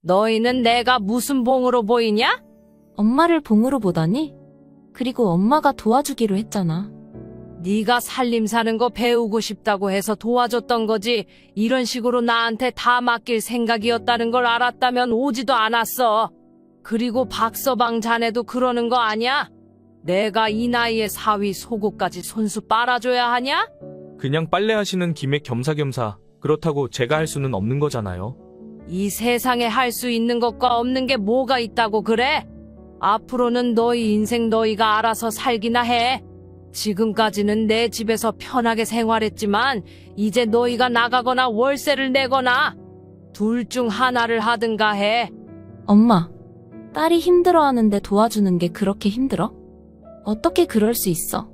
너희는 내가 무슨 봉으로 보이냐? 엄마를 봉으로 보다니? 그리고 엄마가 도와주기로 했잖아. 네가 살림 사는 거 배우고 싶다고 해서 도와줬던 거지. 이런 식으로 나한테 다 맡길 생각이었다는 걸 알았다면 오지도 않았어. 그리고 박서방 자네도 그러는 거 아냐? 내가 이 나이에 사위 속옷까지 손수 빨아줘야 하냐? 그냥 빨래하시는 김에 겸사겸사. 그렇다고 제가 할 수는 없는 거잖아요. 이 세상에 할 수 있는 것과 없는 게 뭐가 있다고 그래? 앞으로는 너희 인생 너희가 알아서 살기나 해. 지금까지는 내 집에서 편하게 생활했지만 이제 너희가 나가거나 월세를 내거나 둘 중 하나를 하든가 해. 엄마, 딸이 힘들어하는데 도와주는 게 그렇게 힘들어? 어떻게 그럴 수 있어?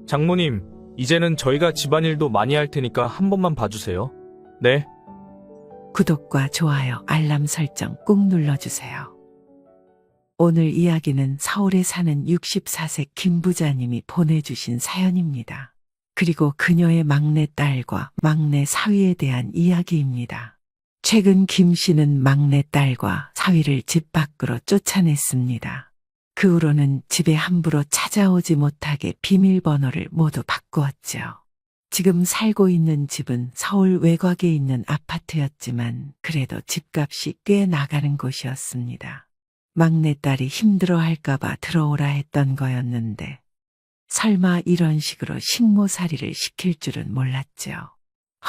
장모님, 이제는 저희가 집안일도 많이 할 테니까 한 번만 봐주세요. 네. 구독과 좋아요, 알람 설정 꾹 눌러주세요. 오늘 이야기는 서울에 사는 64세 김 부자님이 보내주신 사연입니다. 그리고 그녀의 막내딸과 막내 사위에 대한 이야기입니다. 최근 김 씨는 막내딸과 사위를 집 밖으로 쫓아냈습니다. 그 후로는 집에 함부로 찾아오지 못하게 비밀번호를 모두 바꾸었죠. 지금 살고 있는 집은 서울 외곽에 있는 아파트였지만 그래도 집값이 꽤 나가는 곳이었습니다. 막내딸이 힘들어할까봐 들어오라 했던 거였는데 설마 이런 식으로 식모살이를 시킬 줄은 몰랐죠.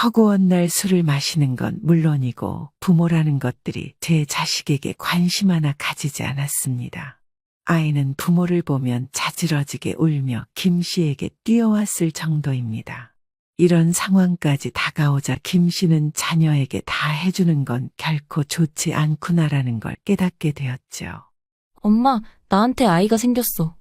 허구한 날 술을 마시는 건 물론이고 부모라는 것들이 제 자식에게 관심 하나 가지지 않았습니다. 아이는 부모를 보면 자지러지게 울며 김 씨에게 뛰어왔을 정도입니다. 이런 상황까지 다가오자 김 씨는 자녀에게 다 해주는 건 결코 좋지 않구나라는 걸 깨닫게 되었죠. 엄마, 나한테 아이가 생겼어.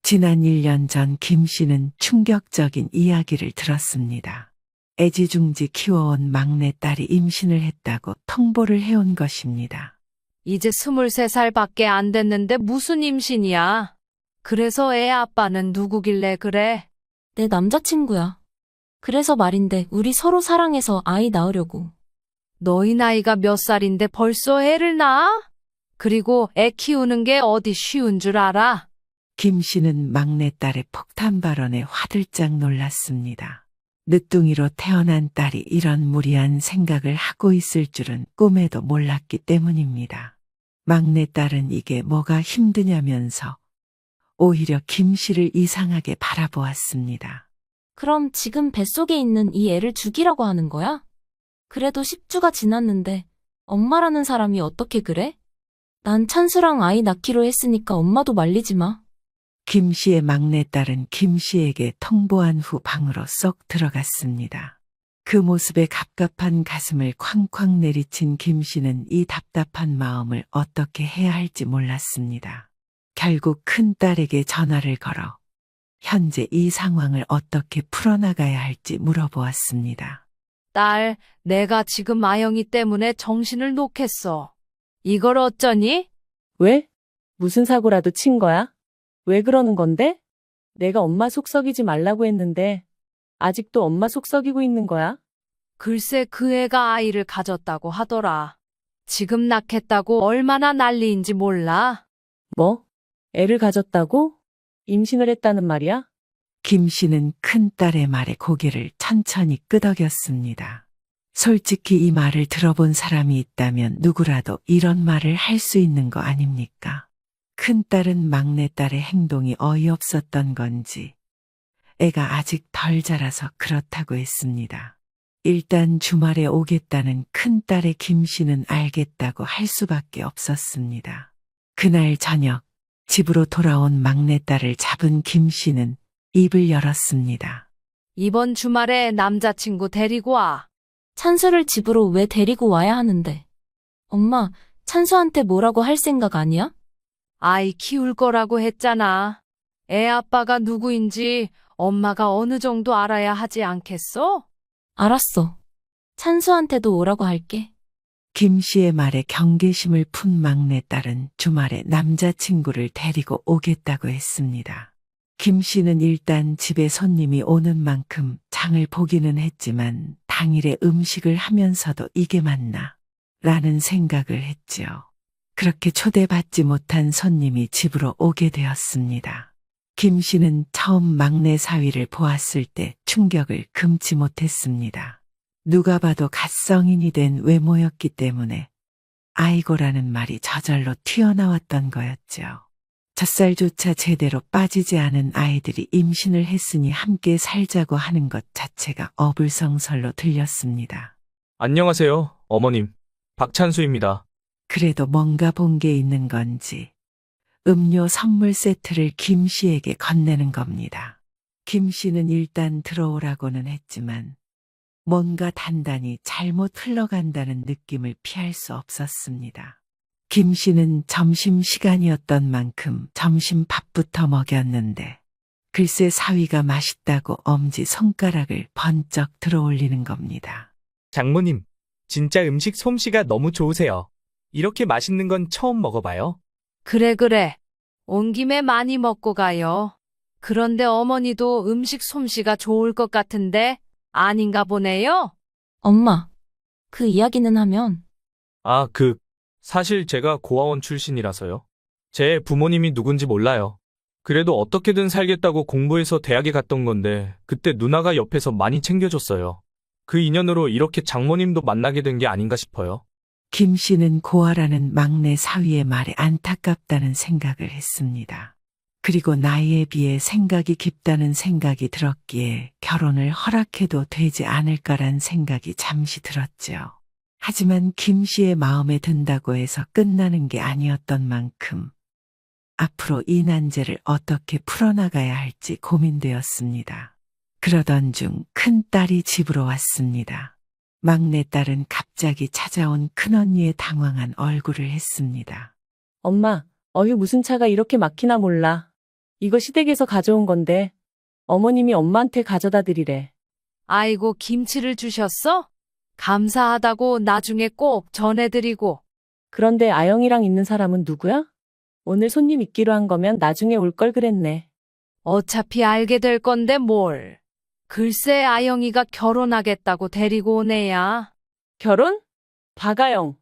지난 1년 전 김 씨는 충격적인 이야기를 들었습니다. 애지중지 키워온 막내딸이 임신을 했다고 통보를 해온 것입니다. 이제 23살밖에 안 됐는데 무슨 임신이야? 그래서 애 아빠는 누구길래 그래? 내 남자친구야. 그래서 말인데 우리 서로 사랑해서 아이 낳으려고. 너희 나이가 몇 살인데 벌써 애를 낳아? 그리고 애 키우는 게 어디 쉬운 줄 알아? 김 씨는 막내딸의 폭탄 발언에 화들짝 놀랐습니다. 늦둥이로 태어난 딸이 이런 무리한 생각을 하고 있을 줄은 꿈에도 몰랐기 때문입니다. 막내딸은 이게 뭐가 힘드냐면서 오히려 김 씨를 이상하게 바라보았습니다. 그럼 지금 뱃속에 있는 이 애를 죽이라고 하는 거야? 그래도 10주가 지났는데 엄마라는 사람이 어떻게 그래? 난 찬수랑 아이 낳기로 했으니까 엄마도 말리지 마. 김 씨의 막내딸은 김 씨에게 통보한 후 방으로 쏙 들어갔습니다. 그 모습에 갑갑한 가슴을 쾅쾅 내리친 김 씨는 이 답답한 마음을 어떻게 해야 할지 몰랐습니다. 결국 큰딸에게 전화를 걸어 현재 이 상황을 어떻게 풀어나가야 할지 물어보았습니다. 딸, 내가 지금 아영이 때문에 정신을 놓겠어. 이걸 어쩌니? 왜? 무슨 사고라도 친 거야? 왜 그러는 건데? 내가 엄마 속 썩이지 말라고 했는데 아직도 엄마 속 썩이고 있는 거야? 글쎄 그 애가 아이를 가졌다고 하더라. 지금 낳겠다고 얼마나 난리인지 몰라. 뭐? 애를 가졌다고? 임신을 했다는 말이야? 김 씨는 큰딸의 말에 고개를 천천히 끄덕였습니다. 솔직히 이 말을 들어본 사람이 있다면 누구라도 이런 말을 할 수 있는 거 아닙니까? 큰딸은 막내딸의 행동이 어이없었던 건지 애가 아직 덜 자라서 그렇다고 했습니다. 일단 주말에 오겠다는 큰딸의 김 씨는 알겠다고 할 수밖에 없었습니다. 그날 저녁 집으로 돌아온 막내딸을 잡은 김 씨는 입을 열었습니다. 이번 주말에 남자친구 데리고 와. 찬수를 집으로 왜 데리고 와야 하는데? 엄마, 찬수한테 뭐라고 할 생각 아니야? 아이 키울 거라고 했잖아. 애 아빠가 누구인지 엄마가 어느 정도 알아야 하지 않겠어? 알았어. 찬수한테도 오라고 할게. 김 씨의 말에 경계심을 푼 막내딸은 주말에 남자친구를 데리고 오겠다고 했습니다. 김 씨는 일단 집에 손님이 오는 만큼 장을 보기는 했지만 당일에 음식을 하면서도 이게 맞나 라는 생각을 했지요. 그렇게 초대받지 못한 손님이 집으로 오게 되었습니다. 김 씨는 처음 막내 사위를 보았을 때 충격을 금치 못했습니다. 누가 봐도 갓성인이 된 외모였기 때문에 아이고라는 말이 저절로 튀어나왔던 거였죠. 젖살조차 제대로 빠지지 않은 아이들이 임신을 했으니 함께 살자고 하는 것 자체가 어불성설로 들렸습니다. 안녕하세요, 어머님. 박찬수입니다. 그래도 뭔가 본 게 있는 건지 음료 선물 세트를 김 씨에게 건네는 겁니다. 김 씨는 일단 들어오라고는 했지만 뭔가 단단히 잘못 흘러간다는 느낌을 피할 수 없었습니다. 김 씨는 점심시간이었던 만큼 점심밥부터 먹였는데 글쎄 사위가 맛있다고 엄지 손가락을 번쩍 들어올리는 겁니다. 장모님, 진짜 음식 솜씨가 너무 좋으세요. 이렇게 맛있는 건 처음 먹어봐요. 그래. 온 김에 많이 먹고 가요. 그런데 어머니도 음식 솜씨가 좋을 것 같은데 아닌가 보네요. 엄마, 그 이야기는 하면 아, 사실 제가 고아원 출신이라서요. 제 부모님이 누군지 몰라요. 그래도 어떻게든 살겠다고 공부해서 대학에 갔던 건데 그때 누나가 옆에서 많이 챙겨줬어요. 그 인연으로 이렇게 장모님도 만나게 된 게 아닌가 싶어요. 김 씨는 고아라는 막내 사위의 말에 안타깝다는 생각을 했습니다. 그리고 나이에 비해 생각이 깊다는 생각이 들었기에 결혼을 허락해도 되지 않을까란 생각이 잠시 들었죠. 하지만 김 씨의 마음에 든다고 해서 끝나는 게 아니었던 만큼 앞으로 이 난제를 어떻게 풀어나가야 할지 고민되었습니다. 그러던 중 큰딸이 집으로 왔습니다. 막내딸은 갑자기 찾아온 큰언니의 당황한 얼굴을 했습니다. 엄마, 어휴 무슨 차가 이렇게 막히나 몰라. 이거 시댁에서 가져온 건데 어머님이 엄마한테 가져다 드리래. 아이고, 김치를 주셨어? 감사하다고 나중에 꼭 전해드리고. 그런데 아영이랑 있는 사람은 누구야? 오늘 손님 있기로 한 거면 나중에 올 걸 그랬네. 어차피 알게 될 건데 뭘. 글쎄 아영이가 결혼하겠다고 데리고 온 애야. 결혼? 박아영,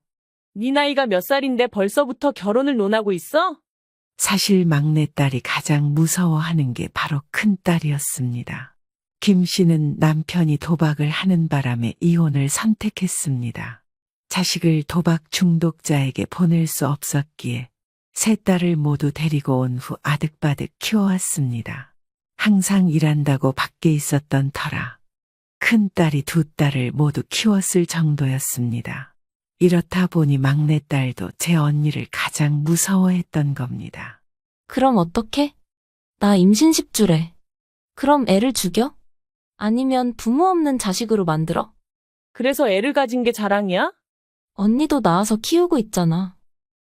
네 나이가 몇 살인데 벌써부터 결혼을 논하고 있어? 사실 막내딸이 가장 무서워하는 게 바로 큰딸이었습니다. 김 씨는 남편이 도박을 하는 바람에 이혼을 선택했습니다. 자식을 도박 중독자에게 보낼 수 없었기에 세 딸을 모두 데리고 온 후 아득바득 키워왔습니다. 항상 일한다고 밖에 있었던 터라 큰딸이 두 딸을 모두 키웠을 정도였습니다. 이렇다 보니 막내딸도 제 언니를 가장 무서워했던 겁니다. 그럼 어떡해? 나 임신 10주래. 그럼 애를 죽여? 아니면 부모 없는 자식으로 만들어? 그래서 애를 가진 게 자랑이야? 언니도 낳아서 키우고 있잖아.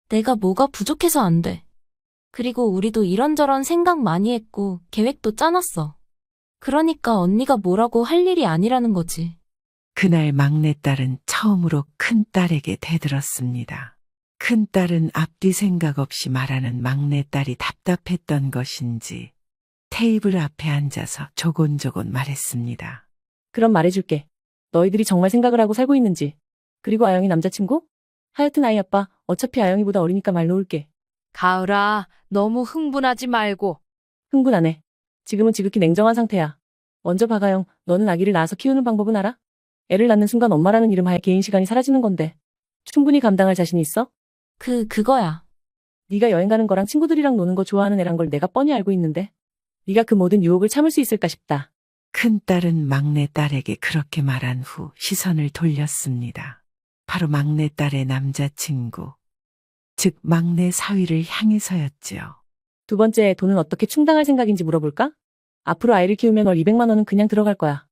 내가 뭐가 부족해서 안 돼. 그리고 우리도 이런저런 생각 많이 했고 계획도 짜놨어. 그러니까 언니가 뭐라고 할 일이 아니라는 거지. 그날 막내딸은 처음으로 큰딸에게 대들었습니다. 큰딸은 앞뒤 생각 없이 말하는 막내딸이 답답했던 것인지 테이블 앞에 앉아서 조곤조곤 말했습니다. 그럼 말해줄게. 너희들이 정말 생각을 하고 살고 있는지. 그리고 아영이 남자친구? 하여튼 아이 아빠, 어차피 아영이보다 어리니까 말 놓을게. 가을아, 너무 흥분하지 말고. 흥분 안 해. 지금은 지극히 냉정한 상태야. 먼저 박아영, 너는 아기를 낳아서 키우는 방법은 알아? 애를 낳는 순간 엄마라는 이름 하에 개인 시간이 사라지는 건데. 충분히 감당할 자신이 있어? 그거야. 네가 여행 가는 거랑 친구들이랑 노는 거 좋아하는 애란 걸 내가 뻔히 알고 있는데. 네가 그 모든 유혹을 참을 수 있을까 싶다. 큰딸은 막내딸에게 그렇게 말한 후 시선을 돌렸습니다. 바로 막내딸의 남자친구, 즉 막내 사위를 향해서였지요. 두 번째, 돈은 어떻게 충당할 생각인지 물어볼까? 앞으로 아이를 키우면 월 200만 원은 그냥 들어갈 거야.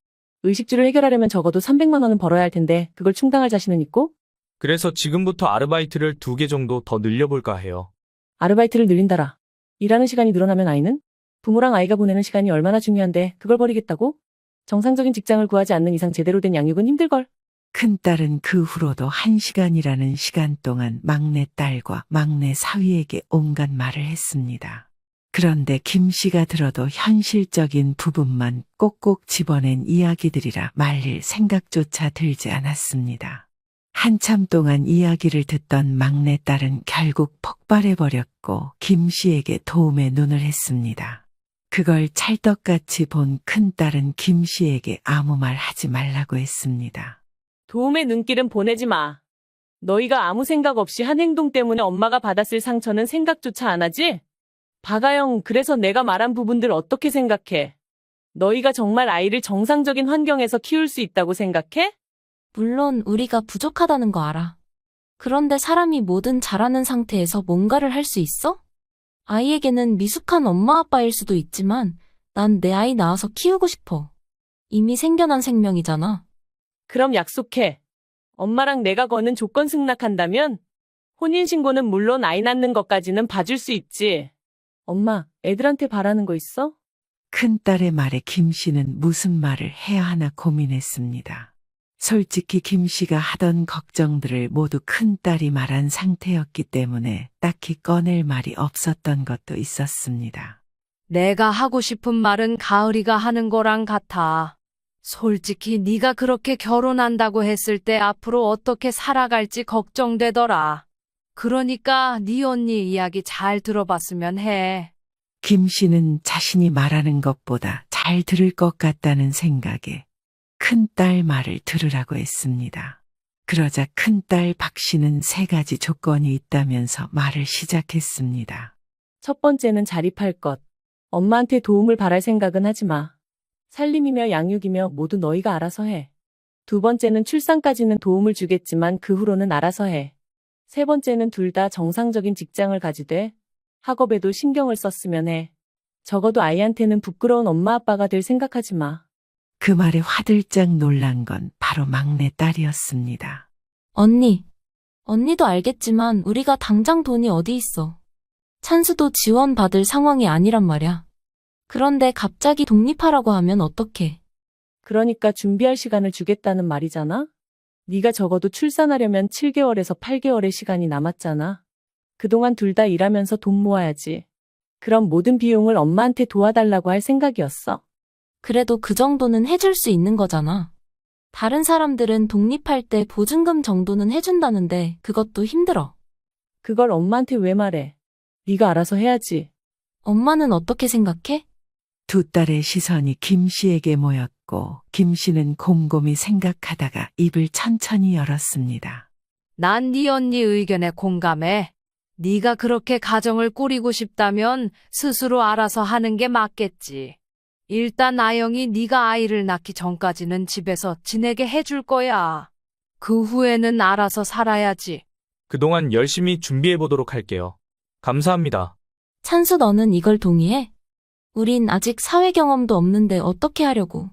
의식주를 해결하려면 적어도 300만 원은 벌어야 할 텐데 그걸 충당할 자신은 있고? 그래서 지금부터 아르바이트를 2개 정도 더 늘려볼까 해요. 아르바이트를 늘린다라. 일하는 시간이 늘어나면 아이는? 부모랑 아이가 보내는 시간이 얼마나 중요한데 그걸 버리겠다고? 정상적인 직장을 구하지 않는 이상 제대로 된 양육은 힘들걸. 큰딸은 그 후로도 1시간이라는 시간 동안 막내딸과 막내 사위에게 온갖 말을 했습니다. 그런데 김 씨가 들어도 현실적인 부분만 꼭꼭 집어낸 이야기들이라 말릴 생각조차 들지 않았습니다. 한참 동안 이야기를 듣던 막내딸은 결국 폭발해버렸고 김 씨에게 도움의 눈을 했습니다. 그걸 찰떡같이 본 큰딸은 김 씨에게 아무 말 하지 말라고 했습니다. 도움의 눈길은 보내지 마. 너희가 아무 생각 없이 한 행동 때문에 엄마가 받았을 상처는 생각조차 안 하지? 박아영, 그래서 내가 말한 부분들 어떻게 생각해? 너희가 정말 아이를 정상적인 환경에서 키울 수 있다고 생각해? 물론 우리가 부족하다는 거 알아. 그런데 사람이 뭐든 잘하는 상태에서 뭔가를 할 수 있어? 아이에게는 미숙한 엄마 아빠일 수도 있지만 난 내 아이 낳아서 키우고 싶어. 이미 생겨난 생명이잖아. 그럼 약속해. 엄마랑 내가 거는 조건 승낙한다면 혼인신고는 물론 아이 낳는 것까지는 봐줄 수 있지. 엄마, 애들한테 바라는 거 있어? 큰딸의 말에 김 씨는 무슨 말을 해야 하나 고민했습니다. 솔직히 김 씨가 하던 걱정들을 모두 큰딸이 말한 상태였기 때문에 딱히 꺼낼 말이 없었던 것도 있었습니다. 내가 하고 싶은 말은 가을이가 하는 거랑 같아. 솔직히 네가 그렇게 결혼한다고 했을 때 앞으로 어떻게 살아갈지 걱정되더라. 그러니까 네 언니 이야기 잘 들어봤으면 해. 김 씨는 자신이 말하는 것보다 잘 들을 것 같다는 생각에 큰딸 말을 들으라고 했습니다. 그러자 큰딸 박 씨는 3가지 조건이 있다면서 말을 시작했습니다. 첫 번째는 자립할 것. 엄마한테 도움을 바랄 생각은 하지 마. 살림이며 양육이며 모두 너희가 알아서 해. 두 번째는 출산까지는 도움을 주겠지만 그 후로는 알아서 해. 세 번째는 둘 다 정상적인 직장을 가지되 학업에도 신경을 썼으면 해. 적어도 아이한테는 부끄러운 엄마 아빠가 될 생각하지 마. 그 말에 화들짝 놀란 건 바로 막내딸이었습니다. 언니도 알겠지만 우리가 당장 돈이 어디 있어. 찬수도 지원받을 상황이 아니란 말이야. 그런데 갑자기 독립하라고 하면 어떡해. 그러니까 준비할 시간을 주겠다는 말이잖아? 네가 적어도 출산하려면 7개월에서 8개월의 시간이 남았잖아. 그동안 둘 다 일하면서 돈 모아야지. 그럼 모든 비용을 엄마한테 도와달라고 할 생각이었어. 그래도 그 정도는 해줄 수 있는 거잖아. 다른 사람들은 독립할 때 보증금 정도는 해준다는데 그것도 힘들어. 그걸 엄마한테 왜 말해? 네가 알아서 해야지. 엄마는 어떻게 생각해? 두 딸의 시선이 김 씨에게 모였고 김 씨는 곰곰이 생각하다가 입을 천천히 열었습니다. 난 네 언니 의견에 공감해. 네가 그렇게 가정을 꾸리고 싶다면 스스로 알아서 하는 게 맞겠지. 일단 아영이 네가 아이를 낳기 전까지는 집에서 지내게 해줄 거야. 그 후에는 알아서 살아야지. 그동안 열심히 준비해보도록 할게요. 감사합니다. 찬수 너는 이걸 동의해? 우린 아직 사회 경험도 없는데 어떻게 하려고.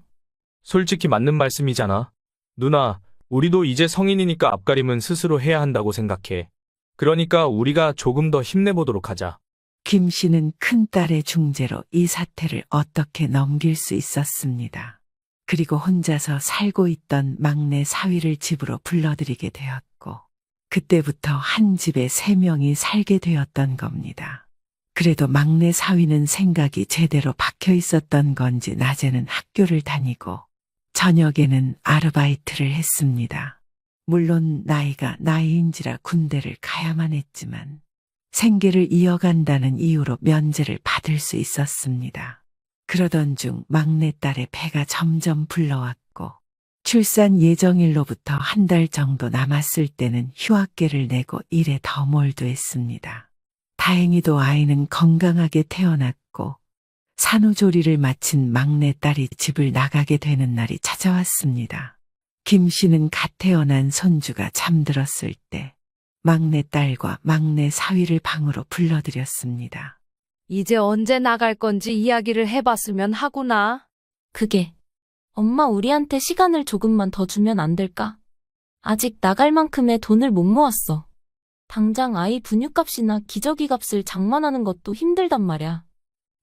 솔직히 맞는 말씀이잖아. 누나, 우리도 이제 성인이니까 앞가림은 스스로 해야 한다고 생각해. 그러니까 우리가 조금 더 힘내보도록 하자. 김 씨는 큰딸의 중재로 이 사태를 어떻게 넘길 수 있었습니다. 그리고 혼자서 살고 있던 막내 사위를 집으로 불러들이게 되었고 그때부터 한 집에 3명이 살게 되었던 겁니다. 그래도 막내 사위는 생각이 제대로 박혀 있었던 건지 낮에는 학교를 다니고 저녁에는 아르바이트를 했습니다. 물론 나이가 나이인지라 군대를 가야만 했지만 생계를 이어간다는 이유로 면제를 받을 수 있었습니다. 그러던 중 막내딸의 배가 점점 불러왔고 출산 예정일로부터 1달 정도 남았을 때는 휴학계를 내고 일에 더 몰두했습니다. 다행히도 아이는 건강하게 태어났고 산후조리를 마친 막내딸이 집을 나가게 되는 날이 찾아왔습니다. 김 씨는 갓 태어난 손주가 잠들었을 때 막내딸과 막내 사위를 방으로 불러들였습니다. 이제 언제 나갈 건지 이야기를 해봤으면 하구나. 그게. 엄마 우리한테 시간을 조금만 더 주면 안 될까? 아직 나갈 만큼의 돈을 못 모았어. 당장 아이 분유값이나 기저귀 값을 장만하는 것도 힘들단 말이야.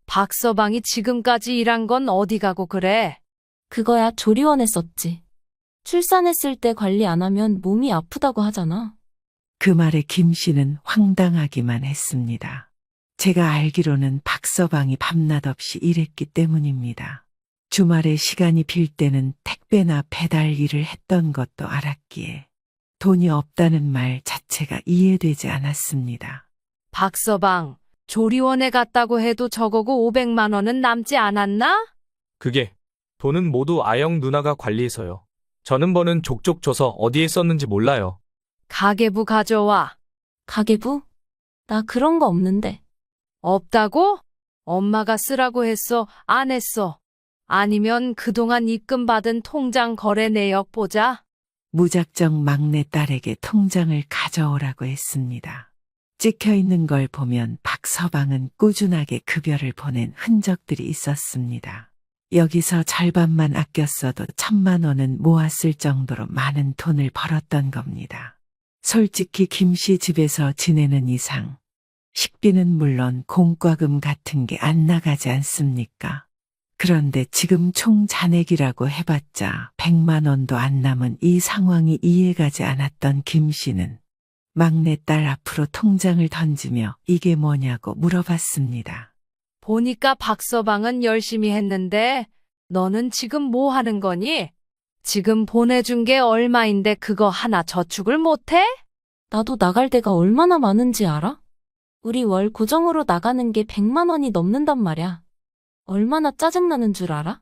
박서방이 지금까지 일한 건 어디 가고 그래? 그거야 조리원에 썼지. 출산했을 때 관리 안 하면 몸이 아프다고 하잖아. 그 말에 김 씨는 황당하기만 했습니다. 제가 알기로는 박서방이 밤낮 없이 일했기 때문입니다. 주말에 시간이 빌 때는 택배나 배달 일을 했던 것도 알았기에 돈이 없다는 말 자체가 이해되지 않았습니다. 박서방, 조리원에 갔다고 해도 적어도 500만 원은 남지 않았나? 그게 돈은 모두 아영 누나가 관리해서요. 저는 버는 족족 줘서 어디에 썼는지 몰라요. 가계부 가져와. 가계부? 나 그런 거 없는데. 없다고? 엄마가 쓰라고 했어, 안 했어? 아니면 그동안 입금받은 통장 거래 내역 보자. 무작정 막내딸에게 통장을 가져오라고 했습니다. 찍혀 있는 걸 보면 박서방은 꾸준하게 급여를 보낸 흔적들이 있었습니다. 여기서 절반만 아꼈어도 1,000만 원은 모았을 정도로 많은 돈을 벌었던 겁니다. 솔직히 김 씨 집에서 지내는 이상 식비는 물론 공과금 같은 게 안 나가지 않습니까? 그런데 지금 총 잔액이라고 해봤자 100만 원도 안 남은 이 상황이 이해가지 않았던 김 씨는 막내딸 앞으로 통장을 던지며 이게 뭐냐고 물어봤습니다. 보니까 박서방은 열심히 했는데 너는 지금 뭐 하는 거니? 지금 보내준 게 얼마인데 그거 하나 저축을 못해? 나도 나갈 데가 얼마나 많은지 알아? 우리 월 고정으로 나가는 게 100만 원이 넘는단 말이야. 얼마나 짜증나는 줄 알아?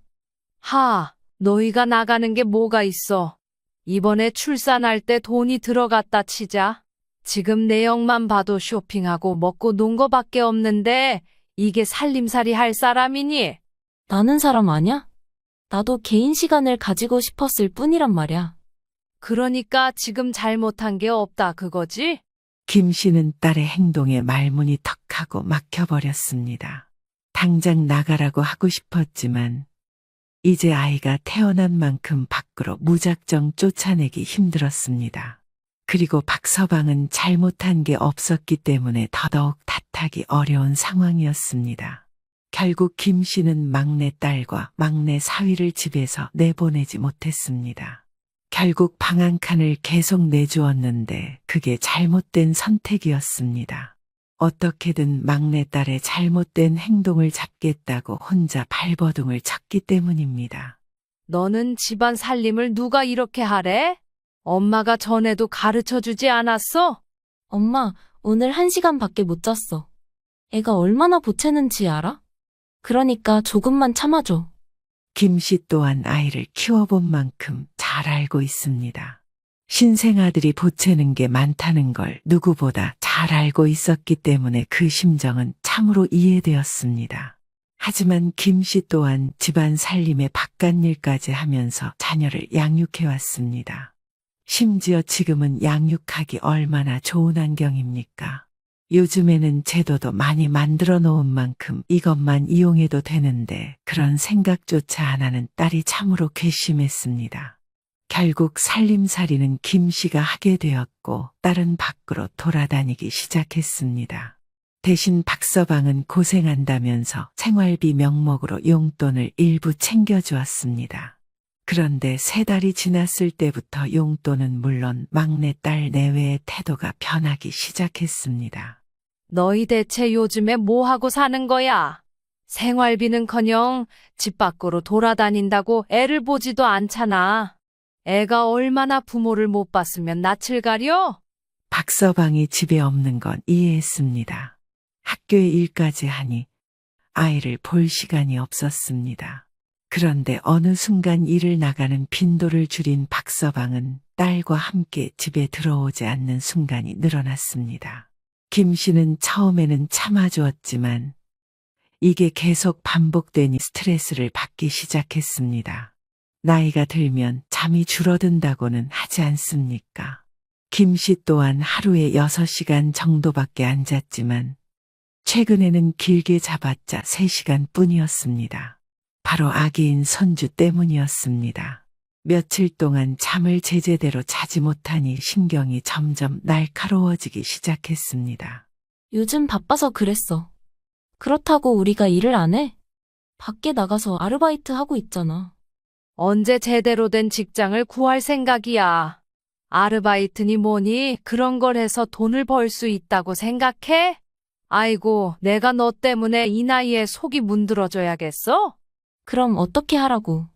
하, 너희가 나가는 게 뭐가 있어? 이번에 출산할 때 돈이 들어갔다 치자. 지금 내역만 봐도 쇼핑하고 먹고 논 거밖에 없는데 이게 살림살이 할 사람이니? 나는 사람 아냐? 나도 개인 시간을 가지고 싶었을 뿐이란 말이야. 그러니까 지금 잘못한 게 없다 그거지? 김 씨는 딸의 행동에 말문이 턱하고 막혀버렸습니다. 당장 나가라고 하고 싶었지만 이제 아이가 태어난 만큼 밖으로 무작정 쫓아내기 힘들었습니다. 그리고 박서방은 잘못한 게 없었기 때문에 더더욱 탓하기 어려운 상황이었습니다. 결국 김 씨는 막내 딸과 막내 사위를 집에서 내보내지 못했습니다. 결국 방 한 칸을 계속 내주었는데 그게 잘못된 선택이었습니다. 어떻게든 막내딸의 잘못된 행동을 잡겠다고 혼자 발버둥을 쳤기 때문입니다. 너는 집안 살림을 누가 이렇게 하래? 엄마가 전에도 가르쳐 주지 않았어? 엄마, 오늘 1시간밖에 못 잤어. 애가 얼마나 보채는지 알아? 그러니까 조금만 참아줘. 김 씨 또한 아이를 키워본 만큼 잘 알고 있습니다. 신생아들이 보채는 게 많다는 걸 누구보다 잘 알고 있었기 때문에 그 심정은 참으로 이해되었습니다. 하지만 김 씨 또한 집안 살림의 바깥일까지 하면서 자녀를 양육해왔습니다. 심지어 지금은 양육하기 얼마나 좋은 환경입니까? 요즘에는 제도도 많이 만들어 놓은 만큼 이것만 이용해도 되는데 그런 생각조차 안 하는 딸이 참으로 괘씸했습니다. 결국 살림살이는 김 씨가 하게 되었고 딸은 밖으로 돌아다니기 시작했습니다. 대신 박서방은 고생한다면서 생활비 명목으로 용돈을 일부 챙겨주었습니다. 그런데 3달이 지났을 때부터 용돈은 물론 막내딸 내외의 태도가 변하기 시작했습니다. 너희 대체 요즘에 뭐 하고 사는 거야? 생활비는커녕 집 밖으로 돌아다닌다고 애를 보지도 않잖아. 애가 얼마나 부모를 못 봤으면 낯을 가려? 박서방이 집에 없는 건 이해했습니다. 학교에 일까지 하니 아이를 볼 시간이 없었습니다. 그런데 어느 순간 일을 나가는 빈도를 줄인 박서방은 딸과 함께 집에 들어오지 않는 순간이 늘어났습니다. 김 씨는 처음에는 참아주었지만 이게 계속 반복되니 스트레스를 받기 시작했습니다. 나이가 들면 잠이 줄어든다고는 하지 않습니까? 김 씨 또한 하루에 6시간 정도밖에 안 잤지만 최근에는 길게 자봤자 3시간 뿐이었습니다. 바로 아기인 손주 때문이었습니다. 며칠 동안 잠을 제제대로 자지 못하니 신경이 점점 날카로워지기 시작했습니다. 요즘 바빠서 그랬어. 그렇다고 우리가 일을 안 해? 밖에 나가서 아르바이트 하고 있잖아. 언제 제대로 된 직장을 구할 생각이야? 아르바이트니 뭐니 그런 걸 해서 돈을 벌 수 있다고 생각해? 아이고, 내가 너 때문에 이 나이에 속이 문드러져야겠어? 그럼 어떻게 하라고?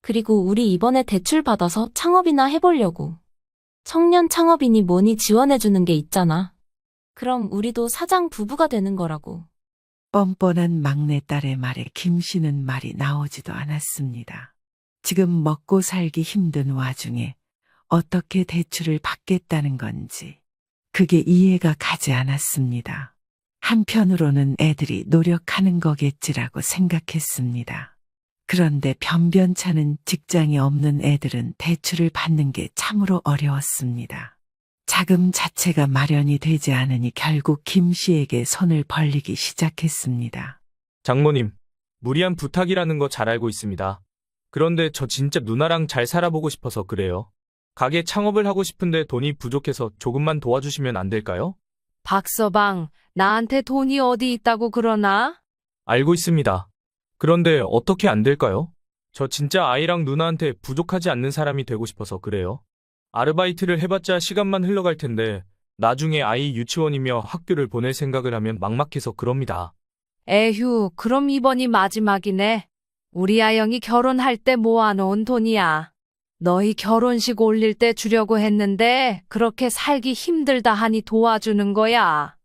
그리고 우리 이번에 대출 받아서 창업이나 해보려고. 청년 창업이니 뭐니 지원해주는 게 있잖아. 그럼 우리도 사장 부부가 되는 거라고. 뻔뻔한 막내딸의 말에 김 씨는 말이 나오지도 않았습니다. 지금 먹고 살기 힘든 와중에 어떻게 대출을 받겠다는 건지 그게 이해가 가지 않았습니다. 한편으로는 애들이 노력하는 거겠지라고 생각했습니다. 그런데 변변찮은 직장이 없는 애들은 대출을 받는 게 참으로 어려웠습니다. 자금 자체가 마련이 되지 않으니 결국 김 씨에게 손을 벌리기 시작했습니다. 장모님, 무리한 부탁이라는 거 잘 알고 있습니다. 그런데 저 진짜 누나랑 잘 살아보고 싶어서 그래요. 가게 창업을 하고 싶은데 돈이 부족해서 조금만 도와주시면 안 될까요? 박서방, 나한테 돈이 어디 있다고 그러나? 알고 있습니다. 그런데 어떻게 안 될까요? 저 진짜 아이랑 누나한테 부족하지 않는 사람이 되고 싶어서 그래요. 아르바이트를 해봤자 시간만 흘러갈 텐데 나중에 아이 유치원이며 학교를 보낼 생각을 하면 막막해서 그럽니다. 에휴, 그럼 이번이 마지막이네. 우리 아영이 결혼할 때 모아놓은 돈이야. 너희 결혼식 올릴 때 주려고 했는데 그렇게 살기 힘들다 하니 도와주는 거야.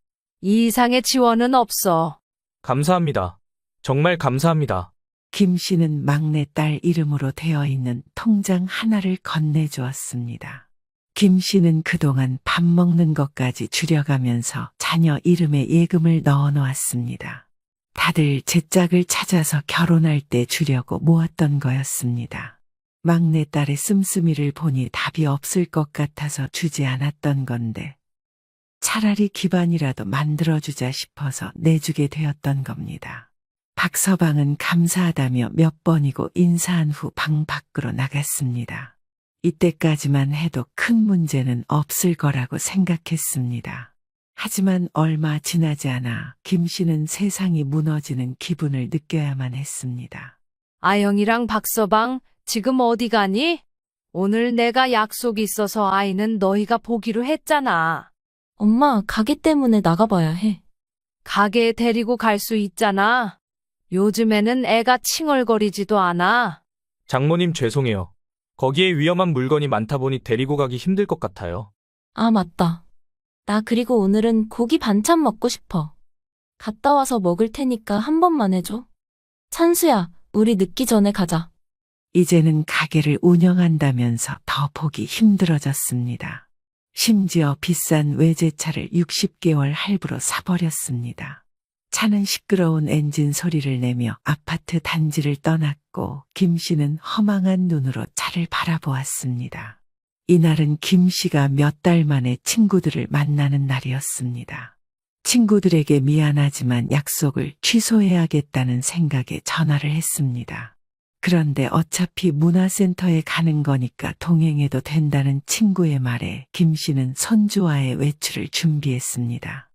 이 이상의 지원은 없어. 감사합니다. 정말 감사합니다. 김 씨는 막내딸 이름으로 되어 있는 통장 하나를 건네주었습니다. 김 씨는 그동안 밥 먹는 것까지 줄여가면서 자녀 이름에 예금을 넣어 놓았습니다. 다들 제 짝을 찾아서 결혼할 때 주려고 모았던 거였습니다. 막내딸의 씀씀이를 보니 답이 없을 것 같아서 주지 않았던 건데 차라리 기반이라도 만들어주자 싶어서 내주게 되었던 겁니다. 박서방은 감사하다며 몇 번이고 인사한 후 방 밖으로 나갔습니다. 이때까지만 해도 큰 문제는 없을 거라고 생각했습니다. 하지만 얼마 지나지 않아 김 씨는 세상이 무너지는 기분을 느껴야만 했습니다. 아영이랑 박서방, 지금 어디 가니? 오늘 내가 약속이 있어서 아이는 너희가 보기로 했잖아. 엄마, 가게 때문에 나가봐야 해. 가게에 데리고 갈 수 있잖아. 요즘에는 애가 칭얼거리지도 않아. 장모님 죄송해요. 거기에 위험한 물건이 많다 보니 데리고 가기 힘들 것 같아요. 아, 맞다. 나 그리고 오늘은 고기 반찬 먹고 싶어. 갔다 와서 먹을 테니까 한 번만 해줘. 찬수야, 우리 늦기 전에 가자. 이제는 가게를 운영한다면서 더 보기 힘들어졌습니다. 심지어 비싼 외제차를 60개월 할부로 사버렸습니다. 차는 시끄러운 엔진 소리를 내며 아파트 단지를 떠났고 김 씨는 허망한 눈으로 차를 바라보았습니다. 이날은 김 씨가 몇 달 만에 친구들을 만나는 날이었습니다. 친구들에게 미안하지만 약속을 취소해야겠다는 생각에 전화를 했습니다. 그런데 어차피 문화센터에 가는 거니까 동행해도 된다는 친구의 말에 김 씨는 손주와의 외출을 준비했습니다.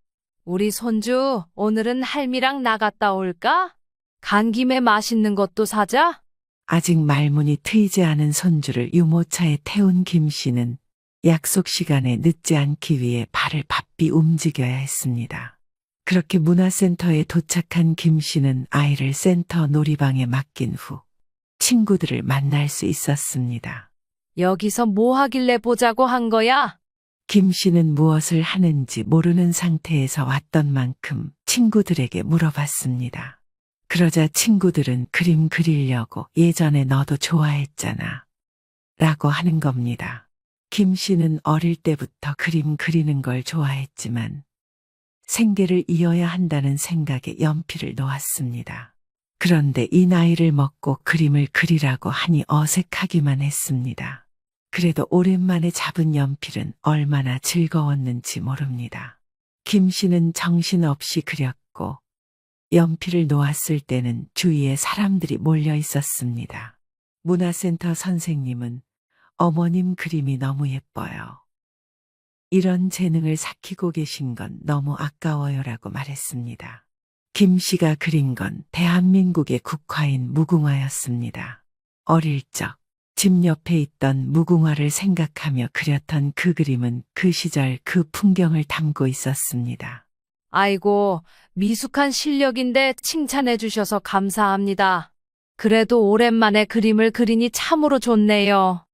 우리 손주, 오늘은 할미랑 나갔다 올까? 간 김에 맛있는 것도 사자? 아직 말문이 트이지 않은 손주를 유모차에 태운 김 씨는 약속 시간에 늦지 않기 위해 발을 바삐 움직여야 했습니다. 그렇게 문화센터에 도착한 김 씨는 아이를 센터 놀이방에 맡긴 후 친구들을 만날 수 있었습니다. 여기서 뭐 하길래 보자고 한 거야? 김 씨는 무엇을 하는지 모르는 상태에서 왔던 만큼 친구들에게 물어봤습니다. 그러자 친구들은 그림 그리려고 예전에 너도 좋아했잖아. 라고 하는 겁니다. 김 씨는 어릴 때부터 그림 그리는 걸 좋아했지만 생계를 이어야 한다는 생각에 연필을 놓았습니다. 그런데 이 나이를 먹고 그림을 그리라고 하니 어색하기만 했습니다. 그래도 오랜만에 잡은 연필은 얼마나 즐거웠는지 모릅니다. 김 씨는 정신없이 그렸고 연필을 놓았을 때는 주위에 사람들이 몰려 있었습니다. 문화센터 선생님은 어머님 그림이 너무 예뻐요. 이런 재능을 삭히고 계신 건 너무 아까워요라고 말했습니다. 김 씨가 그린 건 대한민국의 국화인 무궁화였습니다. 어릴 적 집 옆에 있던 무궁화를 생각하며 그렸던 그 그림은 그 시절 그 풍경을 담고 있었습니다. 아이고, 미숙한 실력인데 칭찬해 주셔서 감사합니다. 그래도 오랜만에 그림을 그리니 참으로 좋네요.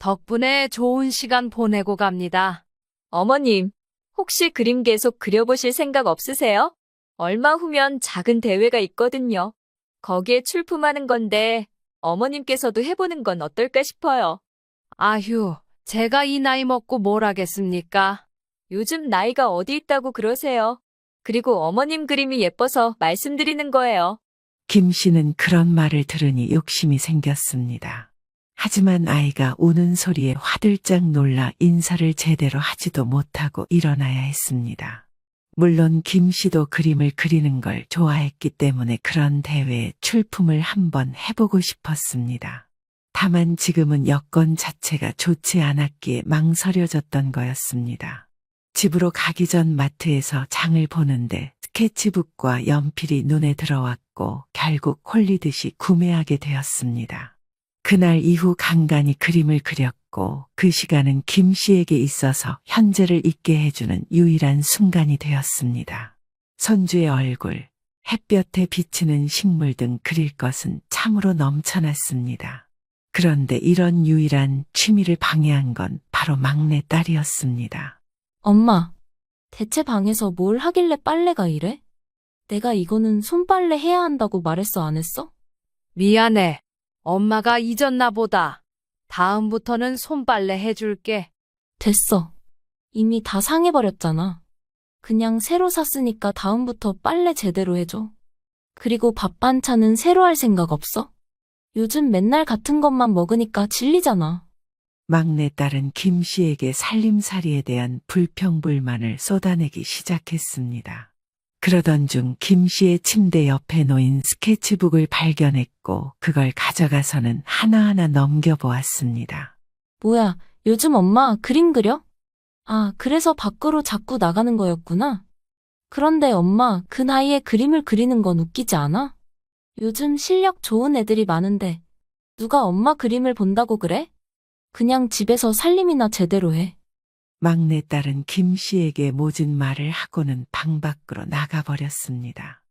덕분에 좋은 시간 보내고 갑니다. 어머님, 혹시 그림 계속 그려보실 생각 없으세요? 얼마 후면 작은 대회가 있거든요. 거기에 출품하는 건데 어머님께서도 해보는 건 어떨까 싶어요. 아휴, 제가 이 나이 먹고 뭘 하겠습니까? 요즘 나이가 어디 있다고 그러세요? 그리고 어머님 그림이 예뻐서 말씀드리는 거예요. 김 씨는 그런 말을 들으니 욕심이 생겼습니다. 하지만 아이가 우는 소리에 화들짝 놀라 인사를 제대로 하지도 못하고 일어나야 했습니다. 물론 김 씨도 그림을 그리는 걸 좋아했기 때문에 그런 대회에 출품을 한번 해보고 싶었습니다. 다만 지금은 여건 자체가 좋지 않았기에 망설여졌던 거였습니다. 집으로 가기 전 마트에서 장을 보는데 스케치북과 연필이 눈에 들어왔고 결국 홀리듯이 구매하게 되었습니다. 그날 이후 간간히 그림을 그렸고 그 시간은 김 씨에게 있어서 현재를 잊게 해주는 유일한 순간이 되었습니다. 손주의 얼굴, 햇볕에 비치는 식물 등 그릴 것은 참으로 넘쳐났습니다. 그런데 이런 유일한 취미를 방해한 건 바로 막내 딸이었습니다. 엄마, 대체 방에서 뭘 하길래 빨래가 이래? 내가 이거는 손빨래 해야 한다고 말했어, 안 했어? 미안해. 엄마가 잊었나 보다. 다음부터는 손빨래 해줄게. 됐어. 이미 다 상해버렸잖아. 그냥 새로 샀으니까 다음부터 빨래 제대로 해줘. 그리고 밥 반찬은 새로 할 생각 없어? 요즘 맨날 같은 것만 먹으니까 질리잖아. 막내딸은 김 씨에게 살림살이에 대한 불평불만을 쏟아내기 시작했습니다. 그러던 중 김 씨의 침대 옆에 놓인 스케치북을 발견했고 그걸 가져가서는 하나하나 넘겨보았습니다. 뭐야, 요즘 엄마 그림 그려? 아, 그래서 밖으로 자꾸 나가는 거였구나. 그런데 엄마, 그 나이에 그림을 그리는 건 웃기지 않아? 요즘 실력 좋은 애들이 많은데 누가 엄마 그림을 본다고 그래? 그냥 집에서 살림이나 제대로 해. 막내딸은 김 씨에게 모진 말을 하고는 방 밖으로 나가버렸습니다.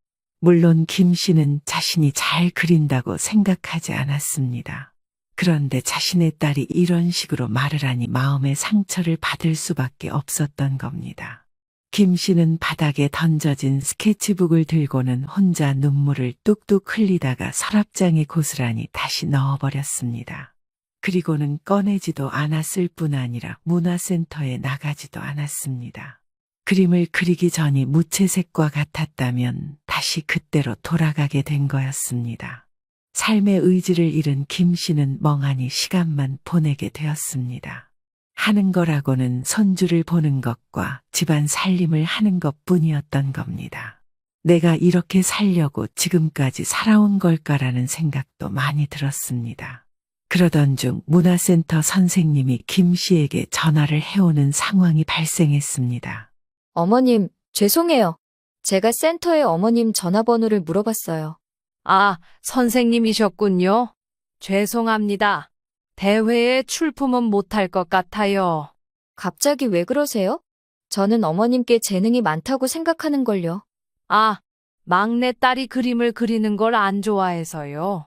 물론 김 씨는 자신이 잘 그린다고 생각하지 않았습니다. 그런데 자신의 딸이 이런 식으로 말을 하니 마음의 상처를 받을 수밖에 없었던 겁니다. 김 씨는 바닥에 던져진 스케치북을 들고는 혼자 눈물을 뚝뚝 흘리다가 서랍장에 고스란히 다시 넣어버렸습니다. 그리고는 꺼내지도 않았을 뿐 아니라 문화센터에 나가지도 않았습니다. 그림을 그리기 전이 무채색과 같았다면 다시 그때로 돌아가게 된 거였습니다. 삶의 의지를 잃은 김 씨는 멍하니 시간만 보내게 되었습니다. 하는 거라고는 손주를 보는 것과 집안 살림을 하는 것뿐이었던 겁니다. 내가 이렇게 살려고 지금까지 살아온 걸까라는 생각도 많이 들었습니다. 그러던 중 문화센터 선생님이 김 씨에게 전화를 해오는 상황이 발생했습니다. 어머님, 죄송해요. 제가 센터에 어머님 전화번호를 물어봤어요. 아, 선생님이셨군요. 죄송합니다. 대회에 출품은 못할 것 같아요. 갑자기 왜 그러세요? 저는 어머님께 재능이 많다고 생각하는걸요. 아, 막내딸이 그림을 그리는 걸 안 좋아해서요.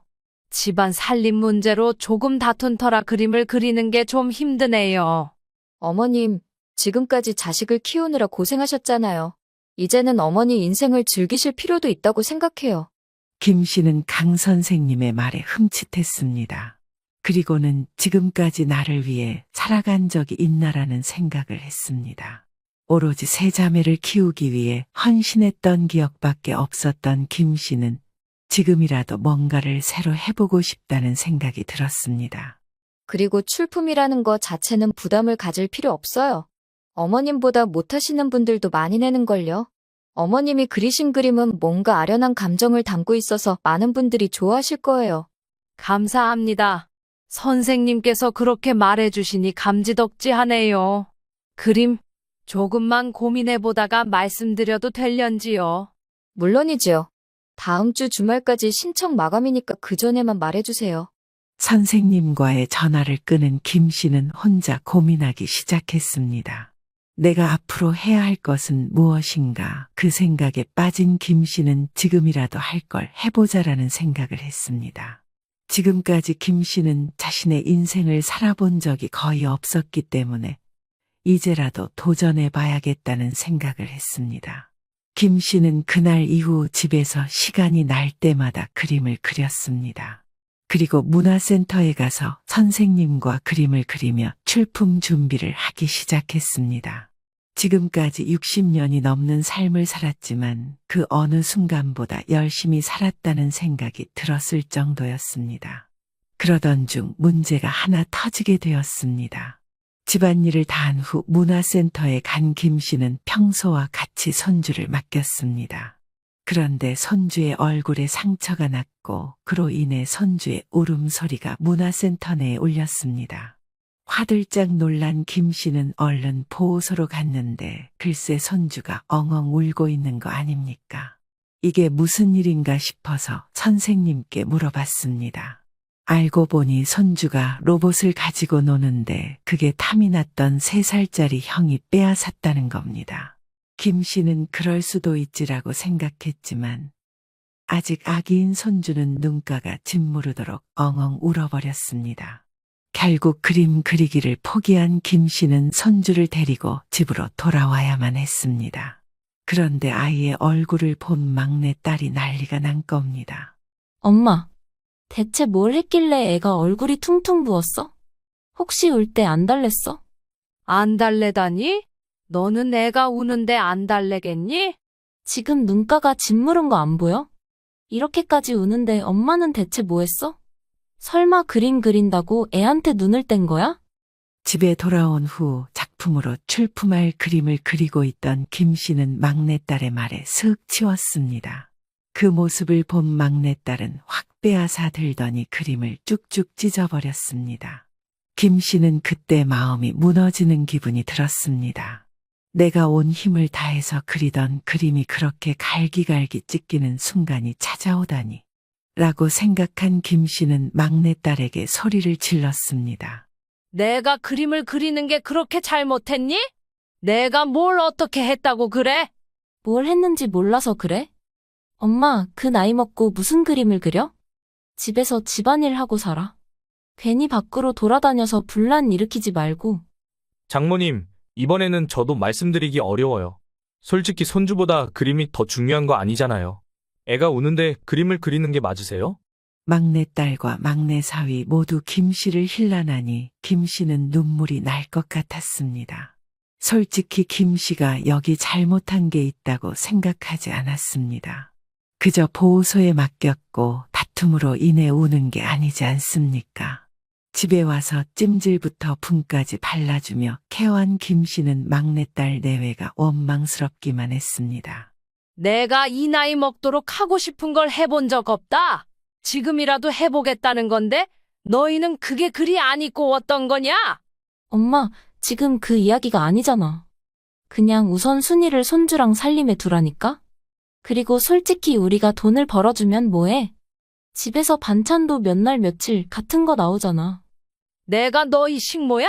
집안 살림 문제로 조금 다툰 터라 그림을 그리는 게 좀 힘드네요. 어머님, 지금까지 자식을 키우느라 고생하셨잖아요. 이제는 어머니 인생을 즐기실 필요도 있다고 생각해요. 김 씨는 강 선생님의 말에 흠칫했습니다. 그리고는 지금까지 나를 위해 살아간 적이 있나라는 생각을 했습니다. 오로지 세 자매를 키우기 위해 헌신했던 기억밖에 없었던 김 씨는 지금이라도 뭔가를 새로 해보고 싶다는 생각이 들었습니다. 그리고 출품이라는 거 자체는 부담을 가질 필요 없어요. 어머님보다 못하시는 분들도 많이 내는걸요. 어머님이 그리신 그림은 뭔가 아련한 감정을 담고 있어서 많은 분들이 좋아하실 거예요. 감사합니다. 선생님께서 그렇게 말해주시니 감지덕지하네요. 그림, 조금만 고민해보다가 말씀드려도 될련지요. 물론이지요. 다음 주 주말까지 신청 마감이니까 그 전에만 말해주세요. 선생님과의 전화를 끊은 김 씨는 혼자 고민하기 시작했습니다. 내가 앞으로 해야 할 것은 무엇인가 그 생각에 빠진 김 씨는 지금이라도 할 걸 해보자라는 생각을 했습니다. 지금까지 김 씨는 자신의 인생을 살아본 적이 거의 없었기 때문에 이제라도 도전해 봐야겠다는 생각을 했습니다. 김 씨는 그날 이후 집에서 시간이 날 때마다 그림을 그렸습니다. 그리고 문화센터에 가서 선생님과 그림을 그리며 출품 준비를 하기 시작했습니다. 지금까지 60년이 넘는 삶을 살았지만 그 어느 순간보다 열심히 살았다는 생각이 들었을 정도였습니다. 그러던 중 문제가 하나 터지게 되었습니다. 집안일을 다 한 후 문화센터에 간 김 씨는 평소와 같이 손주를 맡겼습니다. 그런데 손주의 얼굴에 상처가 났고 그로 인해 손주의 울음소리가 문화센터 내에 울렸습니다. 화들짝 놀란 김 씨는 얼른 보호소로 갔는데 글쎄 손주가 엉엉 울고 있는 거 아닙니까? 이게 무슨 일인가 싶어서 선생님께 물어봤습니다. 알고 보니 손주가 로봇을 가지고 노는데 그게 탐이 났던 3살짜리 형이 빼앗았다는 겁니다. 김 씨는 그럴 수도 있지라고 생각했지만 아직 아기인 손주는 눈가가 짓무르도록 엉엉 울어버렸습니다. 결국 그림 그리기를 포기한 김 씨는 손주를 데리고 집으로 돌아와야만 했습니다. 그런데 아이의 얼굴을 본 막내딸이 난리가 난 겁니다. 엄마, 대체 뭘 했길래 애가 얼굴이 퉁퉁 부었어? 혹시 울 때 안 달랬어? 안 달래다니? 너는 애가 우는데 안 달래겠니? 지금 눈가가 짓무른 거 안 보여? 이렇게까지 우는데 엄마는 대체 뭐 했어? 설마 그림 그린다고 애한테 눈을 뗀 거야? 집에 돌아온 후 작품으로 출품할 그림을 그리고 있던 김 씨는 막내딸의 말에 슥 치웠습니다. 그 모습을 본 막내딸은 확 빼앗아 들더니 그림을 쭉쭉 찢어버렸습니다. 김 씨는 그때 마음이 무너지는 기분이 들었습니다. 내가 온 힘을 다해서 그리던 그림이 그렇게 갈기갈기 찢기는 순간이 찾아오다니 라고 생각한 김 씨는 막내딸에게 소리를 질렀습니다. 내가 그림을 그리는 게 그렇게 잘못했니? 내가 뭘 어떻게 했다고 그래? 뭘 했는지 몰라서 그래? 엄마, 그 나이 먹고 무슨 그림을 그려? 집에서 집안일 하고 살아. 괜히 밖으로 돌아다녀서 분란 일으키지 말고. 장모님, 이번에는 저도 말씀드리기 어려워요. 솔직히 손주보다 그림이 더 중요한 거 아니잖아요. 애가 우는데 그림을 그리는 게 맞으세요? 막내딸과 막내사위 모두 김 씨를 힐난하니 김 씨는 눈물이 날 것 같았습니다. 솔직히 김 씨가 여기 잘못한 게 있다고 생각하지 않았습니다. 그저 보호소에 맡겼고 다툼으로 인해 우는 게 아니지 않습니까? 집에 와서 찜질부터 분까지 발라주며 케어한 김 씨는 막내딸 내외가 원망스럽기만 했습니다. 내가 이 나이 먹도록 하고 싶은 걸 해본 적 없다. 지금이라도 해보겠다는 건데 너희는 그게 그리 안 입고 어떤 거냐? 엄마, 지금 그 이야기가 아니잖아. 그냥 우선순위를 손주랑 살림에 두라니까? 그리고 솔직히 우리가 돈을 벌어주면 뭐해? 집에서 반찬도 몇 날 며칠 같은 거 나오잖아. 내가 너희 식모야?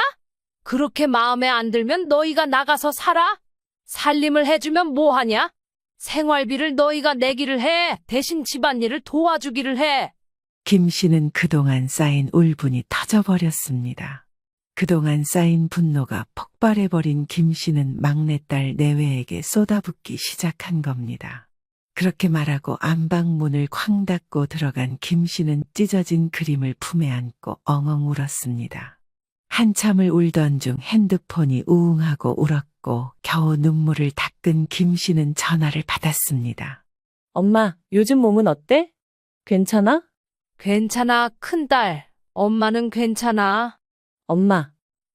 그렇게 마음에 안 들면 너희가 나가서 살아? 살림을 해주면 뭐하냐? 생활비를 너희가 내기를 해. 대신 집안일을 도와주기를 해. 김 씨는 그동안 쌓인 울분이 터져버렸습니다. 그동안 쌓인 분노가 폭발해버린 김 씨는 막내딸 내외에게 쏟아붓기 시작한 겁니다. 그렇게 말하고 안방문을 쾅 닫고 들어간 김 씨는 찢어진 그림을 품에 안고 엉엉 울었습니다. 한참을 울던 중 핸드폰이 우웅하고 울었고 겨우 눈물을 닦은 김 씨는 전화를 받았습니다. 엄마, 요즘 몸은 어때? 괜찮아? 괜찮아, 큰딸. 엄마는 괜찮아. 엄마,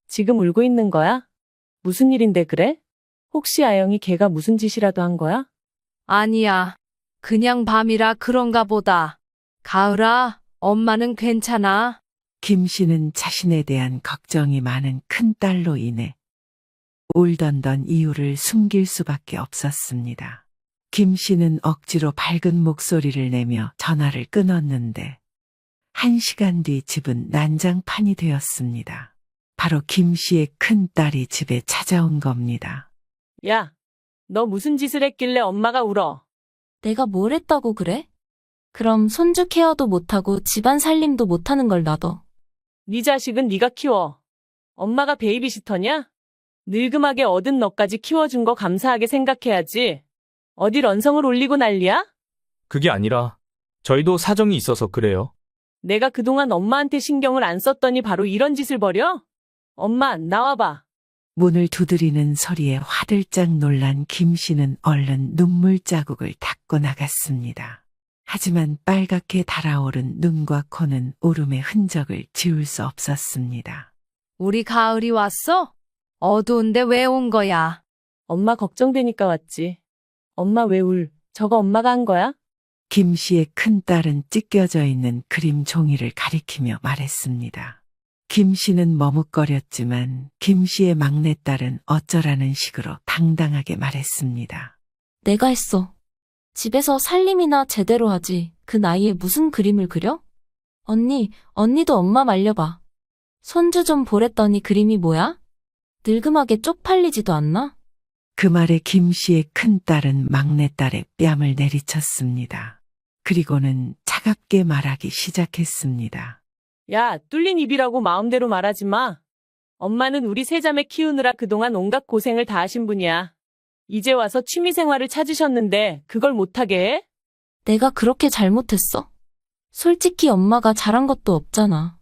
지금 울고 있는 거야? 무슨 일인데 그래? 혹시 아영이 걔가 무슨 짓이라도 한 거야? 아니야. 그냥 밤이라 그런가 보다. 가을아, 엄마는 괜찮아. 김 씨는 자신에 대한 걱정이 많은 큰딸로 인해 울던던 이유를 숨길 수밖에 없었습니다. 김 씨는 억지로 밝은 목소리를 내며 전화를 끊었는데 1시간 뒤 집은 난장판이 되었습니다. 바로 김 씨의 큰딸이 집에 찾아온 겁니다. 야, 너 무슨 짓을 했길래 엄마가 울어? 내가 뭘 했다고 그래? 그럼 손주 케어도 못하고 집안 살림도 못하는 걸 놔둬. 네 자식은 네가 키워. 엄마가 베이비시터냐? 늙음하게 얻은 너까지 키워준 거 감사하게 생각해야지. 어디 런성을 올리고 난리야? 그게 아니라 저희도 사정이 있어서 그래요. 내가 그동안 엄마한테 신경을 안 썼더니 바로 이런 짓을 벌여? 엄마, 나와봐. 문을 두드리는 소리에 화들짝 놀란 김 씨는 얼른 눈물 자국을 닦고 나갔습니다. 하지만 빨갛게 달아오른 눈과 코는 울음의 흔적을 지울 수 없었습니다. 우리 가을이 왔어? 어두운데 왜 온 거야? 엄마 걱정되니까 왔지. 엄마 왜 울? 저거 엄마가 한 거야? 김 씨의 큰딸은 찢겨져 있는 그림 종이를 가리키며 말했습니다. 김 씨는 머뭇거렸지만 김 씨의 막내딸은 어쩌라는 식으로 당당하게 말했습니다. 내가 했어. 집에서 살림이나 제대로 하지. 그 나이에 무슨 그림을 그려? 언니도 엄마 말려봐. 손주 좀 보랬더니 그림이 뭐야? 늙음하게 쪽팔리지도 않나? 그 말에 김 씨의 큰딸은 막내딸의 뺨을 내리쳤습니다. 그리고는 차갑게 말하기 시작했습니다. 야, 뚫린 입이라고 마음대로 말하지 마. 엄마는 우리 세 자매 키우느라 그동안 온갖 고생을 다 하신 분이야. 이제 와서 취미생활을 찾으셨는데 그걸 못하게 해? 내가 그렇게 잘못했어? 솔직히 엄마가 잘한 것도 없잖아.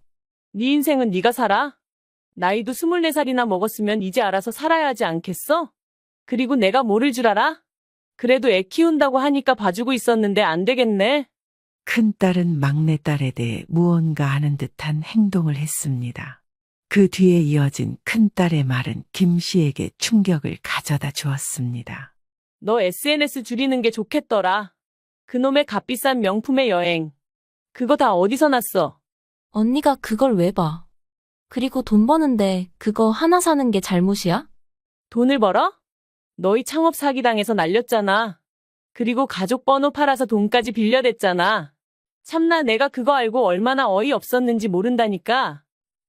네 인생은 네가 살아? 나이도 24살이나 먹었으면 이제 알아서 살아야 하지 않겠어? 그리고 내가 모를 줄 알아? 그래도 애 키운다고 하니까 봐주고 있었는데 안 되겠네. 큰딸은 막내딸에 대해 무언가 하는 듯한 행동을 했습니다. 그 뒤에 이어진 큰딸의 말은 김 씨에게 충격을 가져다 주었습니다. 너 SNS 줄이는 게 좋겠더라. 그놈의 값비싼 명품의 여행. 그거 다 어디서 났어? 언니가 그걸 왜 봐? 그리고 돈 버는데 그거 하나 사는 게 잘못이야? 돈을 벌어? 너희 창업 사기당해서 날렸잖아. 그리고 가족 번호 팔아서 돈까지 빌려댔잖아. 참나 내가 그거 알고 얼마나 어이없었는지 모른다니까.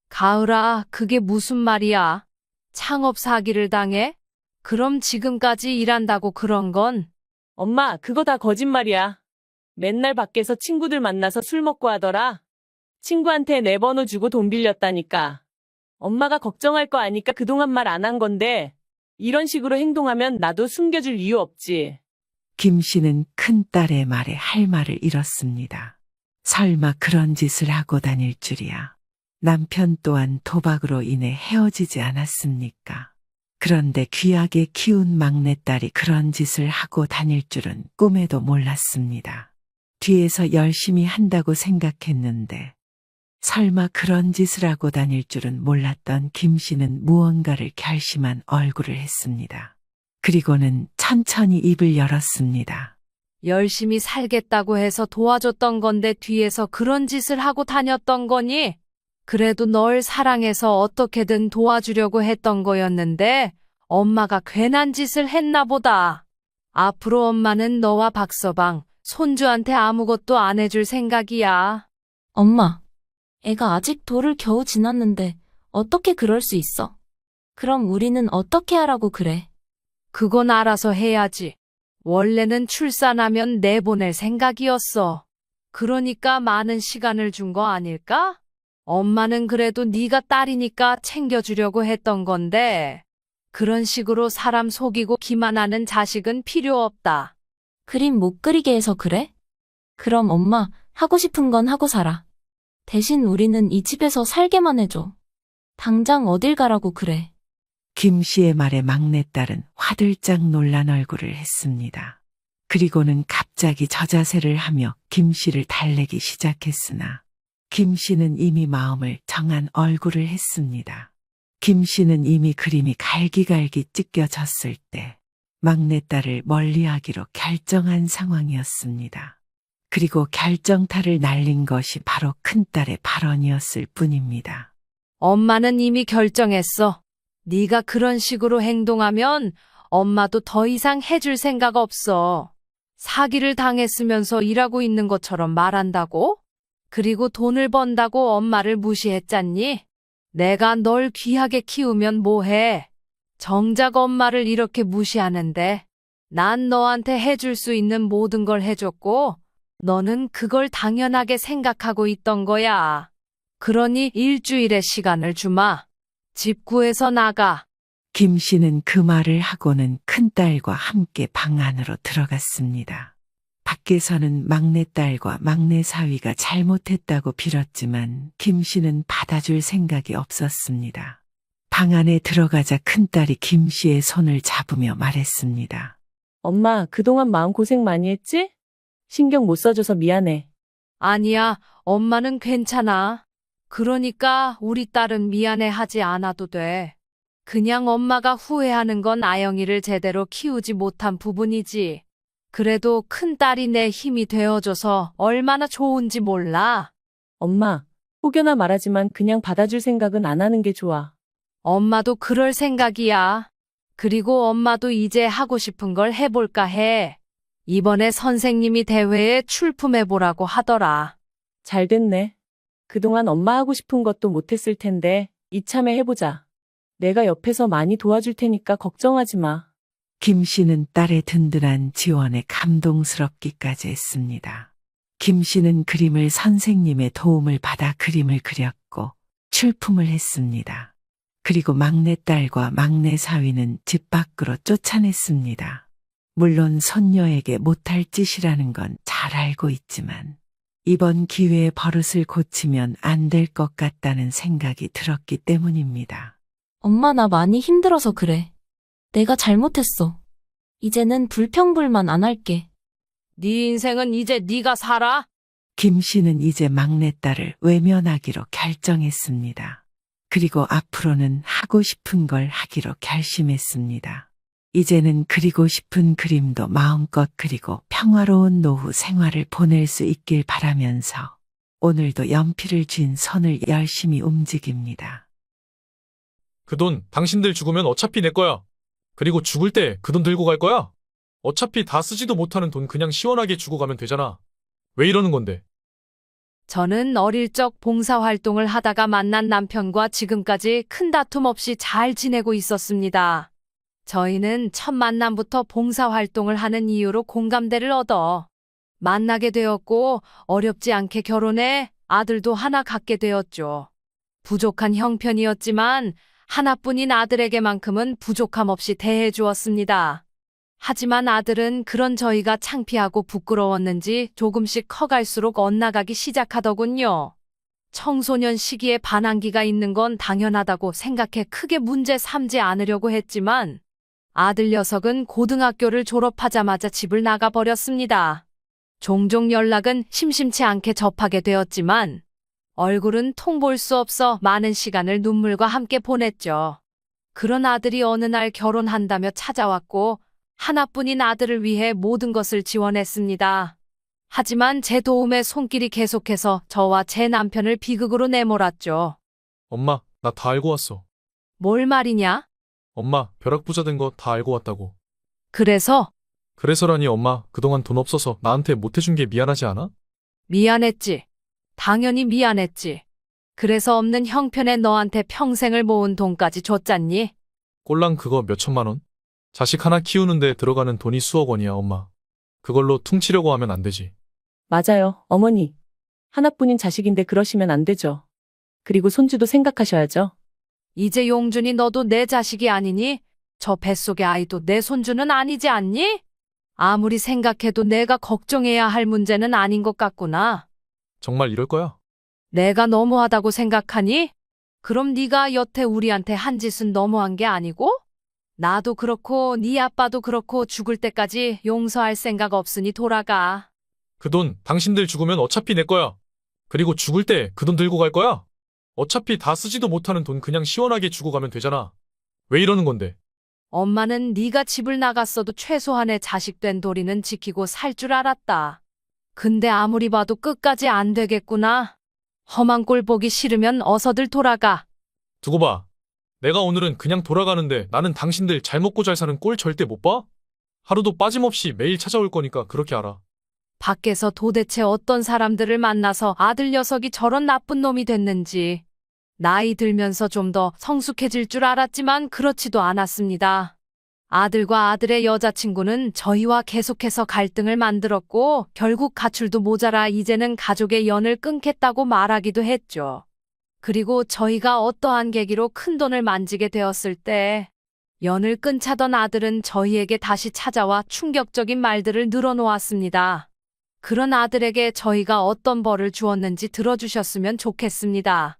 가을아, 그게 무슨 말이야? 창업 사기를 당해? 그럼 지금까지 일한다고 그런 건? 엄마, 그거 다 거짓말이야. 맨날 밖에서 친구들 만나서 술 먹고 하더라. 친구한테 내 번호 주고 돈 빌렸다니까. 엄마가 걱정할 거 아니까 그동안 말 안 한 건데 이런 식으로 행동하면 나도 숨겨줄 이유 없지. 김 씨는 큰딸의 말에 할 말을 잃었습니다. 설마 그런 짓을 하고 다닐 줄이야. 남편 또한 도박으로 인해 헤어지지 않았습니까? 그런데 귀하게 키운 막내딸이 그런 짓을 하고 다닐 줄은 꿈에도 몰랐습니다. 뒤에서 열심히 한다고 생각했는데 설마 그런 짓을 하고 다닐 줄은 몰랐던 김 씨는 무언가를 결심한 얼굴을 했습니다. 그리고는 천천히 입을 열었습니다. 열심히 살겠다고 해서 도와줬던 건데 뒤에서 그런 짓을 하고 다녔던 거니? 그래도 널 사랑해서 어떻게든 도와주려고 했던 거였는데 엄마가 괜한 짓을 했나 보다. 앞으로 엄마는 너와 박서방, 손주한테 아무것도 안 해줄 생각이야. 엄마, 애가 아직 돌을 겨우 지났는데 어떻게 그럴 수 있어? 그럼 우리는 어떻게 하라고 그래? 그건 알아서 해야지. 원래는 출산하면 내보낼 생각이었어. 그러니까 많은 시간을 준 거 아닐까? 엄마는 그래도 네가 딸이니까 챙겨주려고 했던 건데 그런 식으로 사람 속이고 기만하는 자식은 필요 없다. 그림 못 그리게 해서 그래? 그럼 엄마, 하고 싶은 건 하고 살아. 대신 우리는 이 집에서 살게만 해줘. 당장 어딜 가라고 그래. 김 씨의 말에 막내딸은 화들짝 놀란 얼굴을 했습니다. 그리고는 갑자기 저자세를 하며 김 씨를 달래기 시작했으나 김 씨는 이미 마음을 정한 얼굴을 했습니다. 김 씨는 이미 그림이 갈기갈기 찢겨졌을 때 막내딸을 멀리하기로 결정한 상황이었습니다. 그리고 결정타를 날린 것이 바로 큰딸의 발언이었을 뿐입니다. 엄마는 이미 결정했어. 네가 그런 식으로 행동하면 엄마도 더 이상 해줄 생각 없어. 사기를 당했으면서 일하고 있는 것처럼 말한다고? 그리고 돈을 번다고 엄마를 무시했잖니? 내가 널 귀하게 키우면 뭐해? 정작 엄마를 이렇게 무시하는데 난 너한테 해줄 수 있는 모든 걸 해줬고 너는 그걸 당연하게 생각하고 있던 거야. 그러니 일주일의 시간을 주마. 집 구해서 나가. 김 씨는 그 말을 하고는 큰딸과 함께 방 안으로 들어갔습니다. 밖에서는 막내딸과 막내 사위가 잘못했다고 빌었지만 김 씨는 받아줄 생각이 없었습니다. 방 안에 들어가자 큰딸이 김 씨의 손을 잡으며 말했습니다. 엄마, 그동안 마음고생 많이 했지? 신경 못 써줘서 미안해. 아니야, 엄마는 괜찮아. 그러니까 우리 딸은 미안해하지 않아도 돼. 그냥 엄마가 후회하는 건 아영이를 제대로 키우지 못한 부분이지. 그래도 큰딸이 내 힘이 되어줘서 얼마나 좋은지 몰라. 엄마, 혹여나 말하지만 그냥 받아줄 생각은 안 하는 게 좋아. 엄마도 그럴 생각이야. 그리고 엄마도 이제 하고 싶은 걸 해볼까 해. 이번에 선생님이 대회에 출품해보라고 하더라. 잘 됐네. 그동안 엄마 하고 싶은 것도 못했을 텐데 이참에 해보자. 내가 옆에서 많이 도와줄 테니까 걱정하지 마. 김 씨는 딸의 든든한 지원에 감동스럽기까지 했습니다. 김 씨는 그림을 선생님의 도움을 받아 그림을 그렸고 출품을 했습니다. 그리고 막내딸과 막내 사위는 집 밖으로 쫓아냈습니다. 물론 손녀에게 못할 짓이라는 건 잘 알고 있지만 이번 기회에 버릇을 고치면 안 될 것 같다는 생각이 들었기 때문입니다. 엄마 나 많이 힘들어서 그래. 내가 잘못했어. 이제는 불평불만 안 할게. 네 인생은 이제 네가 살아. 김 씨는 이제 막내딸을 외면하기로 결정했습니다. 그리고 앞으로는 하고 싶은 걸 하기로 결심했습니다. 이제는 그리고 싶은 그림도 마음껏 그리고 평화로운 노후 생활을 보낼 수 있길 바라면서 오늘도 연필을 쥔 손을 열심히 움직입니다. 그 돈 당신들 죽으면 어차피 내 거야. 그리고 죽을 때 그 돈 들고 갈 거야. 어차피 다 쓰지도 못하는 돈 그냥 시원하게 주고 가면 되잖아. 왜 이러는 건데? 저는 어릴 적 봉사활동을 하다가 만난 남편과 지금까지 큰 다툼 없이 잘 지내고 있었습니다. 저희는 첫 만남부터 봉사활동을 하는 이유로 공감대를 얻어 만나게 되었고 어렵지 않게 결혼해 아들도 하나 갖게 되었죠. 부족한 형편이었지만 하나뿐인 아들에게만큼은 부족함 없이 대해 주었습니다. 하지만 아들은 그런 저희가 창피하고 부끄러웠는지 조금씩 커갈수록 엇나가기 시작하더군요. 청소년 시기에 반항기가 있는 건 당연하다고 생각해 크게 문제 삼지 않으려고 했지만 아들 녀석은 고등학교를 졸업하자마자 집을 나가버렸습니다. 종종 연락은 심심치 않게 접하게 되었지만 얼굴은 통볼 수 없어 많은 시간을 눈물과 함께 보냈죠. 그런 아들이 어느 날 결혼한다며 찾아왔고 하나뿐인 아들을 위해 모든 것을 지원했습니다. 하지만 제 도움에 손길이 계속해서 저와 제 남편을 비극으로 내몰았죠. 엄마, 나 다 알고 왔어. 뭘 말이냐? 엄마, 벼락부자 된 거 다 알고 왔다고. 그래서 그래서라니 엄마, 그동안 돈 없어서 나한테 못해준 게 미안하지 않아? 미안했지. 당연히 미안했지. 그래서 없는 형편에 너한테 평생을 모은 돈까지 줬잖니? 꼴랑 그거 몇 천만 원? 자식 하나 키우는데 들어가는 돈이 수억 원이야, 엄마. 그걸로 퉁치려고 하면 안 되지. 맞아요, 어머니. 하나뿐인 자식인데 그러시면 안 되죠. 그리고 손주도 생각하셔야죠. 이제 용준이 너도 내 자식이 아니니? 저 뱃속의 아이도 내 손주는 아니지 않니? 아무리 생각해도 내가 걱정해야 할 문제는 아닌 것 같구나. 정말 이럴 거야? 내가 너무하다고 생각하니? 그럼 네가 여태 우리한테 한 짓은 너무한 게 아니고? 나도 그렇고 네 아빠도 그렇고 죽을 때까지 용서할 생각 없으니 돌아가. 그 돈 당신들 죽으면 어차피 내 거야. 그리고 죽을 때 그 돈 들고 갈 거야. 어차피 다 쓰지도 못하는 돈 그냥 시원하게 주고 가면 되잖아. 왜 이러는 건데? 엄마는 네가 집을 나갔어도 최소한의 자식된 도리는 지키고 살 줄 알았다. 근데 아무리 봐도 끝까지 안 되겠구나. 험한 꼴 보기 싫으면 어서들 돌아가. 두고 봐. 내가 오늘은 그냥 돌아가는데 나는 당신들 잘 먹고 잘 사는 꼴 절대 못 봐? 하루도 빠짐없이 매일 찾아올 거니까 그렇게 알아. 밖에서 도대체 어떤 사람들을 만나서 아들 녀석이 저런 나쁜 놈이 됐는지. 나이 들면서 좀 더 성숙해질 줄 알았지만 그렇지도 않았습니다. 아들과 아들의 여자친구는 저희와 계속해서 갈등을 만들었고 결국 가출도 모자라 이제는 가족의 연을 끊겠다고 말하기도 했죠. 그리고 저희가 어떠한 계기로 큰돈을 만지게 되었을 때 연을 끊자던 아들은 저희에게 다시 찾아와 충격적인 말들을 늘어놓았습니다. 그런 아들에게 저희가 어떤 벌을 주었는지 들어주셨으면 좋겠습니다.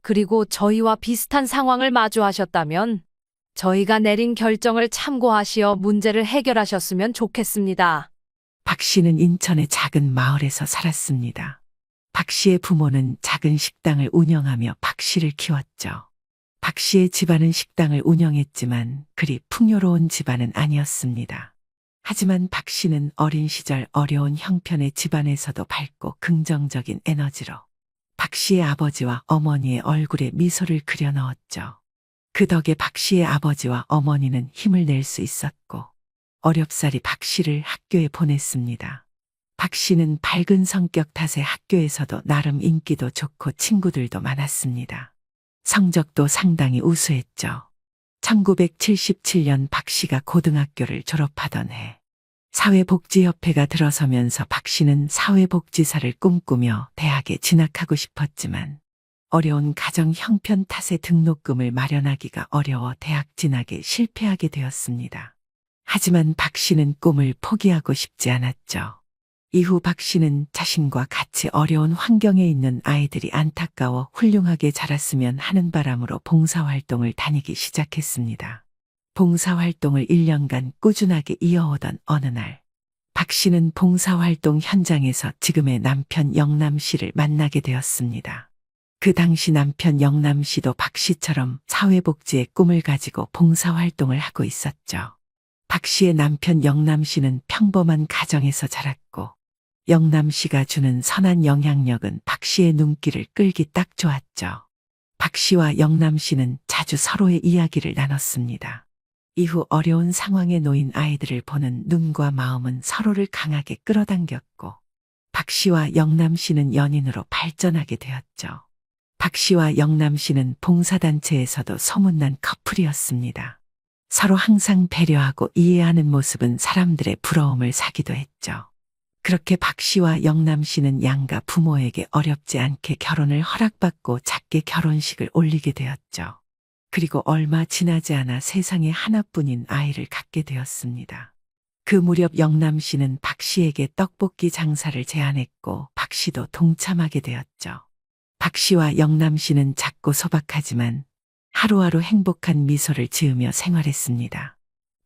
그리고 저희와 비슷한 상황을 마주하셨다면 저희가 내린 결정을 참고하시어 문제를 해결하셨으면 좋겠습니다. 박 씨는 인천의 작은 마을에서 살았습니다. 박 씨의 부모는 작은 식당을 운영하며 박 씨를 키웠죠. 박 씨의 집안은 식당을 운영했지만 그리 풍요로운 집안은 아니었습니다. 하지만 박 씨는 어린 시절 어려운 형편의 집안에서도 밝고 긍정적인 에너지로 박 씨의 아버지와 어머니의 얼굴에 미소를 그려 넣었죠. 그 덕에 박 씨의 아버지와 어머니는 힘을 낼 수 있었고 어렵사리 박 씨를 학교에 보냈습니다. 박 씨는 밝은 성격 탓에 학교에서도 나름 인기도 좋고 친구들도 많았습니다. 성적도 상당히 우수했죠. 1977년 박 씨가 고등학교를 졸업하던 해 사회복지협회가 들어서면서 박 씨는 사회복지사를 꿈꾸며 대학에 진학하고 싶었지만 어려운 가정 형편 탓에 등록금을 마련하기가 어려워 대학 진학에 실패하게 되었습니다. 하지만 박 씨는 꿈을 포기하고 싶지 않았죠. 이후 박 씨는 자신과 같이 어려운 환경에 있는 아이들이 안타까워 훌륭하게 자랐으면 하는 바람으로 봉사활동을 다니기 시작했습니다. 봉사활동을 1년간 꾸준하게 이어오던 어느 날, 박 씨는 봉사활동 현장에서 지금의 남편 영남 씨를 만나게 되었습니다. 그 당시 남편 영남 씨도 박 씨처럼 사회복지의 꿈을 가지고 봉사활동을 하고 있었죠. 박 씨의 남편 영남 씨는 평범한 가정에서 자랐고 영남 씨가 주는 선한 영향력은 박 씨의 눈길을 끌기 딱 좋았죠. 박 씨와 영남 씨는 자주 서로의 이야기를 나눴습니다. 이후 어려운 상황에 놓인 아이들을 보는 눈과 마음은 서로를 강하게 끌어당겼고 박 씨와 영남 씨는 연인으로 발전하게 되었죠. 박 씨와 영남 씨는 봉사단체에서도 소문난 커플이었습니다. 서로 항상 배려하고 이해하는 모습은 사람들의 부러움을 사기도 했죠. 그렇게 박 씨와 영남 씨는 양가 부모에게 어렵지 않게 결혼을 허락받고 작게 결혼식을 올리게 되었죠. 그리고 얼마 지나지 않아 세상에 하나뿐인 아이를 갖게 되었습니다. 그 무렵 영남 씨는 박 씨에게 떡볶이 장사를 제안했고 박 씨도 동참하게 되었죠. 박 씨와 영남 씨는 작고 소박하지만 하루하루 행복한 미소를 지으며 생활했습니다.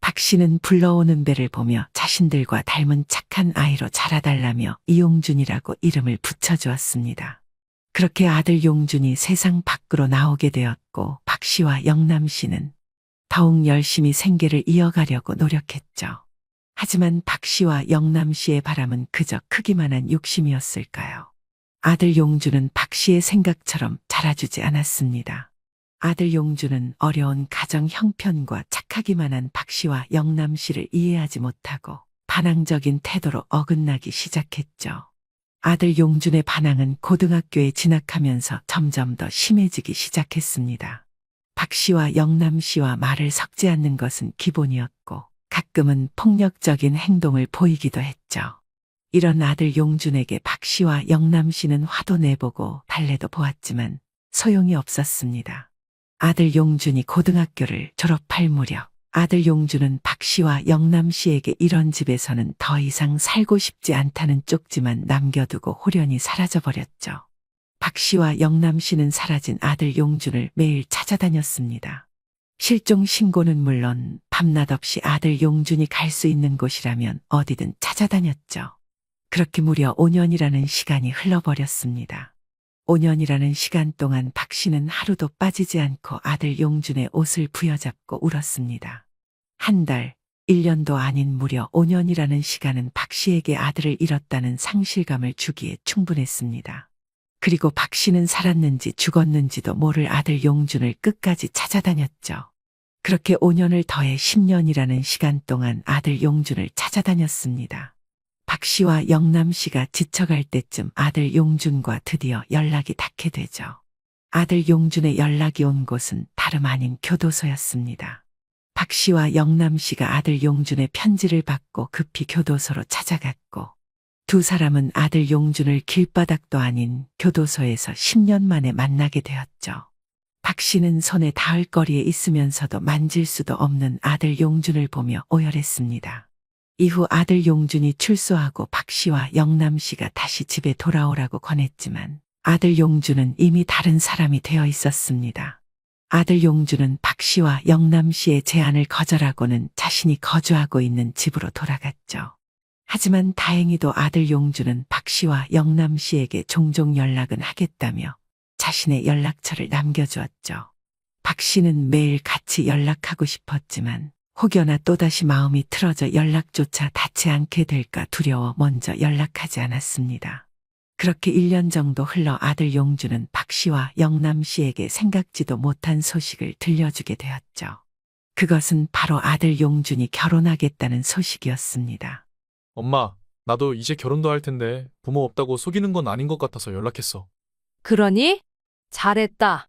박 씨는 불러오는 배를 보며 자신들과 닮은 착한 아이로 자라달라며 이용준이라고 이름을 붙여주었습니다. 그렇게 아들 용준이 세상 밖으로 나오게 되었고 박 씨와 영남 씨는 더욱 열심히 생계를 이어가려고 노력했죠. 하지만 박 씨와 영남 씨의 바람은 그저 크기만한 욕심이었을까요? 아들 용준은 박 씨의 생각처럼 자라주지 않았습니다. 아들 용준은 어려운 가정 형편과 착하기만 한 박 씨와 영남 씨를 이해하지 못하고 반항적인 태도로 어긋나기 시작했죠. 아들 용준의 반항은 고등학교에 진학하면서 점점 더 심해지기 시작했습니다. 박 씨와 영남 씨와 말을 섞지 않는 것은 기본이었고 가끔은 폭력적인 행동을 보이기도 했죠. 이런 아들 용준에게 박 씨와 영남 씨는 화도 내보고 달래도 보았지만 소용이 없었습니다. 아들 용준이 고등학교를 졸업할 무렵 아들 용준은 박 씨와 영남 씨에게 이런 집에서는 더 이상 살고 싶지 않다는 쪽지만 남겨두고 홀연히 사라져버렸죠. 박 씨와 영남 씨는 사라진 아들 용준을 매일 찾아다녔습니다. 실종 신고는 물론 밤낮 없이 아들 용준이 갈 수 있는 곳이라면 어디든 찾아다녔죠. 그렇게 무려 5년이라는 시간이 흘러버렸습니다. 5년이라는 시간 동안 박 씨는 하루도 빠지지 않고 아들 용준의 옷을 부여잡고 울었습니다. 한 달, 1년도 아닌 무려 5년이라는 시간은 박 씨에게 아들을 잃었다는 상실감을 주기에 충분했습니다. 그리고 박 씨는 살았는지 죽었는지도 모를 아들 용준을 끝까지 찾아다녔죠. 그렇게 5년을 더해 10년이라는 시간 동안 아들 용준을 찾아다녔습니다. 박 씨와 영남 씨가 지쳐갈 때쯤 아들 용준과 드디어 연락이 닿게 되죠. 아들 용준의 연락이 온 곳은 다름 아닌 교도소였습니다. 박 씨와 영남 씨가 아들 용준의 편지를 받고 급히 교도소로 찾아갔고 두 사람은 아들 용준을 길바닥도 아닌 교도소에서 10년 만에 만나게 되었죠. 박 씨는 손에 닿을 거리에 있으면서도 만질 수도 없는 아들 용준을 보며 오열했습니다. 이후 아들 용준이 출소하고 박 씨와 영남 씨가 다시 집에 돌아오라고 권했지만 아들 용준은 이미 다른 사람이 되어 있었습니다. 아들 용준은 박 씨와 영남 씨의 제안을 거절하고는 자신이 거주하고 있는 집으로 돌아갔죠. 하지만 다행히도 아들 용준은 박 씨와 영남 씨에게 종종 연락은 하겠다며 자신의 연락처를 남겨주었죠. 박 씨는 매일 같이 연락하고 싶었지만 혹여나 또다시 마음이 틀어져 연락조차 닿지 않게 될까 두려워 먼저 연락하지 않았습니다. 그렇게 1년 정도 흘러 아들 용준은 박 씨와 영남 씨에게 생각지도 못한 소식을 들려주게 되었죠. 그것은 바로 아들 용준이 결혼하겠다는 소식이었습니다. 엄마, 나도 이제 결혼도 할 텐데 부모 없다고 속이는 건 아닌 것 같아서 연락했어. 그러니? 잘했다.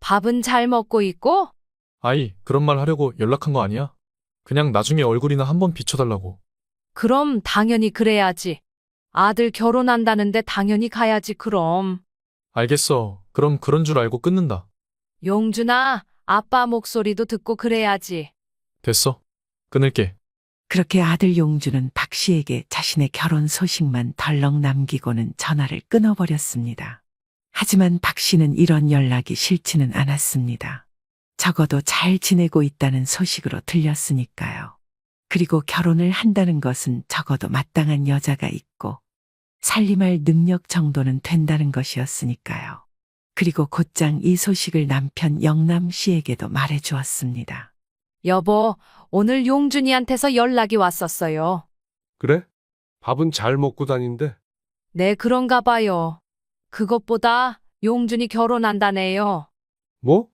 밥은 잘 먹고 있고? 아이, 그런 말 하려고 연락한 거 아니야? 그냥 나중에 얼굴이나 한번 비춰달라고. 그럼 당연히 그래야지. 아들 결혼한다는데 당연히 가야지 그럼. 알겠어. 그럼 그런 줄 알고 끊는다. 용준아, 아빠 목소리도 듣고 그래야지. 됐어. 끊을게. 그렇게 아들 용준은 박 씨에게 자신의 결혼 소식만 덜렁 남기고는 전화를 끊어버렸습니다. 하지만 박 씨는 이런 연락이 싫지는 않았습니다. 적어도 잘 지내고 있다는 소식으로 들렸으니까요. 그리고 결혼을 한다는 것은 적어도 마땅한 여자가 있고 살림할 능력 정도는 된다는 것이었으니까요. 그리고 곧장 이 소식을 남편 영남 씨에게도 말해 주었습니다. 여보, 오늘 용준이한테서 연락이 왔었어요. 그래? 밥은 잘 먹고 다닌대? 네, 그런가 봐요. 그것보다 용준이 결혼한다네요. 뭐?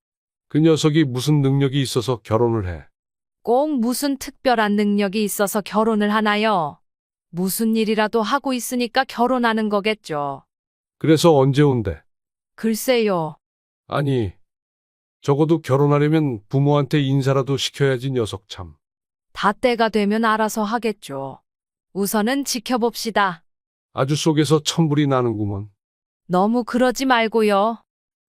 그 녀석이 무슨 능력이 있어서 결혼을 해? 꼭 무슨 특별한 능력이 있어서 결혼을 하나요? 무슨 일이라도 하고 있으니까 결혼하는 거겠죠. 그래서 언제 온대? 글쎄요. 아니, 적어도 결혼하려면 부모한테 인사라도 시켜야지 녀석 참. 다 때가 되면 알아서 하겠죠. 우선은 지켜봅시다. 아주 속에서 천불이 나는구먼. 너무 그러지 말고요.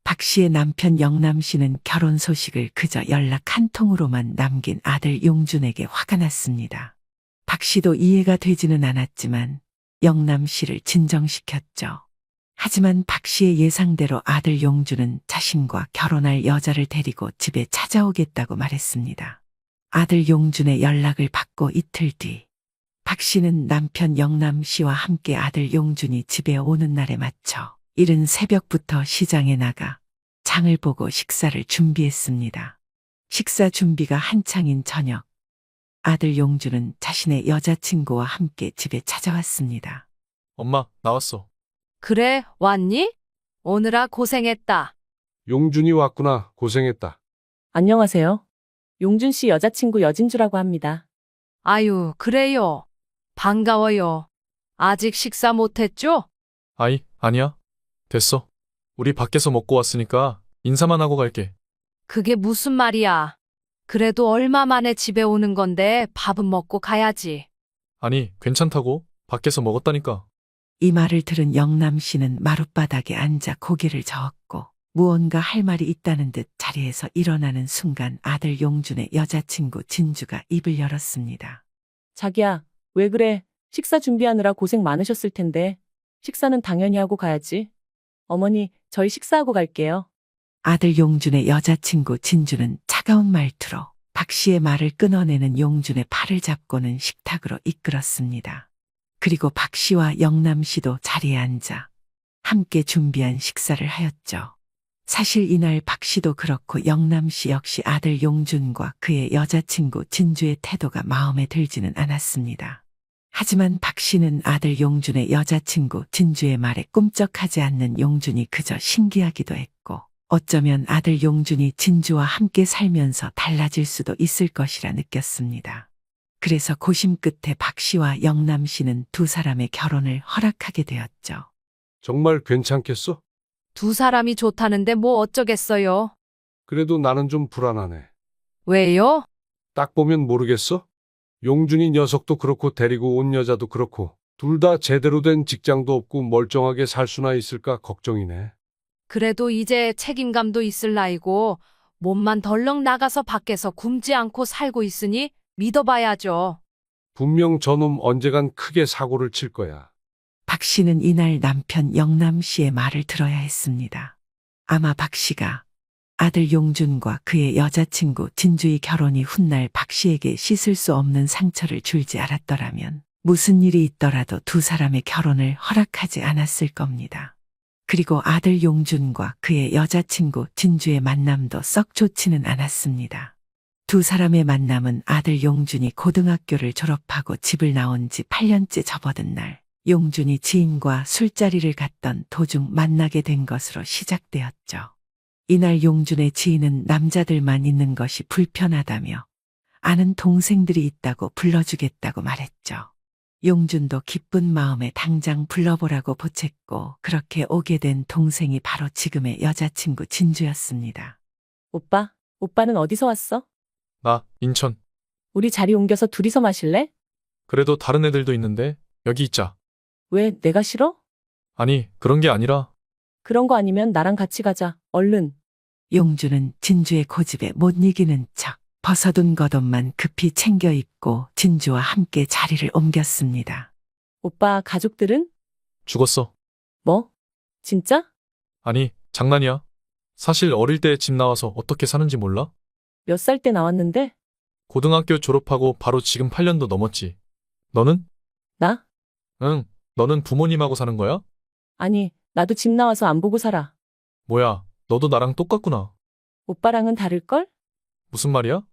박 씨의 남편 영남 씨는 결혼 소식을 그저 연락 한 통으로만 남긴 아들 용준에게 화가 났습니다. 박 씨도 이해가 되지는 않았지만 영남 씨를 진정시켰죠. 하지만 박 씨의 예상대로 아들 용준은 자신과 결혼할 여자를 데리고 집에 찾아오겠다고 말했습니다. 아들 용준의 연락을 받고 이틀 뒤, 박 씨는 남편 영남 씨와 함께 아들 용준이 집에 오는 날에 맞춰 이른 새벽부터 시장에 나가 장을 보고 식사를 준비했습니다. 식사 준비가 한창인 저녁, 아들 용준은 자신의 여자친구와 함께 집에 찾아왔습니다. 엄마, 나왔어. 그래, 왔니? 오느라 고생했다. 용준이 왔구나. 고생했다. 안녕하세요. 용준 씨 여자친구 여진주라고 합니다. 아유, 그래요. 반가워요. 아직 식사 못했죠? 아이, 아니야. 됐어. 우리 밖에서 먹고 왔으니까 인사만 하고 갈게. 그게 무슨 말이야. 그래도 얼마 만에 집에 오는 건데 밥은 먹고 가야지. 아니, 괜찮다고. 밖에서 먹었다니까. 이 말을 들은 영남 씨는 마룻바닥에 앉아 고개를 저었고 무언가 할 말이 있다는 듯 자리에서 일어나는 순간 아들 용준의 여자친구 진주가 입을 열었습니다. 자기야, 왜 그래? 식사 준비하느라 고생 많으셨을 텐데. 식사는 당연히 하고 가야지. 어머니, 저희 식사하고 갈게요. 아들 용준의 여자친구 진주는 차가운 말투로 박 씨의 말을 끊어내는 용준의 팔을 잡고는 식탁으로 이끌었습니다. 그리고 박 씨와 영남 씨도 자리에 앉아 함께 준비한 식사를 하였죠. 사실 이날 박 씨도 그렇고 영남 씨 역시 아들 용준과 그의 여자친구 진주의 태도가 마음에 들지는 않았습니다. 하지만 박 씨는 아들 용준의 여자친구 진주의 말에 꿈쩍하지 않는 용준이 그저 신기하기도 했고 어쩌면 아들 용준이 진주와 함께 살면서 달라질 수도 있을 것이라 느꼈습니다. 그래서 고심 끝에 박 씨와 영남 씨는 두 사람의 결혼을 허락하게 되었죠. 정말 괜찮겠어? 두 사람이 좋다는데 뭐 어쩌겠어요. 그래도 나는 좀 불안하네. 왜요? 딱 보면 모르겠어? 용준이 녀석도 그렇고 데리고 온 여자도 그렇고 둘 다 제대로 된 직장도 없고 멀쩡하게 살 수나 있을까 걱정이네. 그래도 이제 책임감도 있을 나이고 몸만 덜렁 나가서 밖에서 굶지 않고 살고 있으니 믿어봐야죠. 분명 저놈 언제간 크게 사고를 칠 거야. 박 씨는 이날 남편 영남 씨의 말을 들어야 했습니다. 아마 박 씨가 아들 용준과 그의 여자친구 진주의 결혼이 훗날 박 씨에게 씻을 수 없는 상처를 줄지 알았더라면 무슨 일이 있더라도 두 사람의 결혼을 허락하지 않았을 겁니다. 그리고 아들 용준과 그의 여자친구 진주의 만남도 썩 좋지는 않았습니다. 두 사람의 만남은 아들 용준이 고등학교를 졸업하고 집을 나온 지 8년째 접어든 날 용준이 지인과 술자리를 갔던 도중 만나게 된 것으로 시작되었죠. 이날 용준의 지인은 남자들만 있는 것이 불편하다며 아는 동생들이 있다고 불러주겠다고 말했죠. 용준도 기쁜 마음에 당장 불러보라고 보챘고 그렇게 오게 된 동생이 바로 지금의 여자친구 진주였습니다. 오빠는 어디서 왔어? 나 인천. 우리 자리 옮겨서 둘이서 마실래? 그래도 다른 애들도 있는데 여기 있자. 왜, 내가 싫어? 아니, 그런 게 아니라 그런 거 아니면 나랑 같이 가자. 얼른. 용준은 진주의 고집에 못 이기는 척 벗어둔 겉옷만 급히 챙겨 입고 진주와 함께 자리를 옮겼습니다. 오빠 가족들은? 죽었어. 뭐? 진짜? 아니, 장난이야. 사실 어릴 때 집 나와서 어떻게 사는지 몰라? 몇 살 때 나왔는데? 고등학교 졸업하고 바로 지금 8년도 넘었지. 너는? 나? 응, 너는 부모님하고 사는 거야? 아니, 나도 집 나와서 안 보고 살아. 뭐야, 너도 나랑 똑같구나. 오빠랑은 다를걸? 무슨 말이야?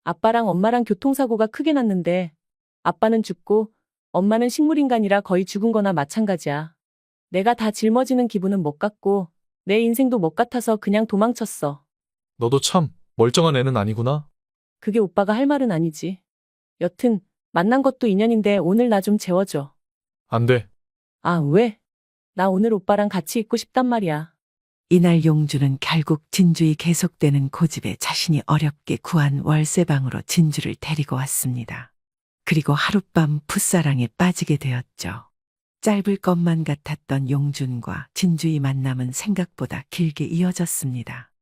아빠랑 엄마랑 교통사고가 크게 났는데 아빠는 죽고 엄마는 식물인간이라 거의 죽은 거나 마찬가지야. 내가 다 짊어지는 기분은 못 갖고 내 인생도 못 같아서 그냥 도망쳤어. 너도 참 멀쩡한 애는 아니구나. 그게 오빠가 할 말은 아니지. 여튼 만난 것도 인연인데 오늘 나 좀 재워줘. 안 돼. 아, 왜? 나 오늘 오빠랑 같이 있고 싶단 말이야. 이날 용준은 결국 진주의 계속되는 고집에 자신이 어렵게 구한 월세방으로 진주를 데리고 왔습니다. 그리고 하룻밤 풋사랑에 빠지게 되었죠. 짧을 것만 같았던 용준과 진주의 만남은 생각보다 길게 이어졌습니다.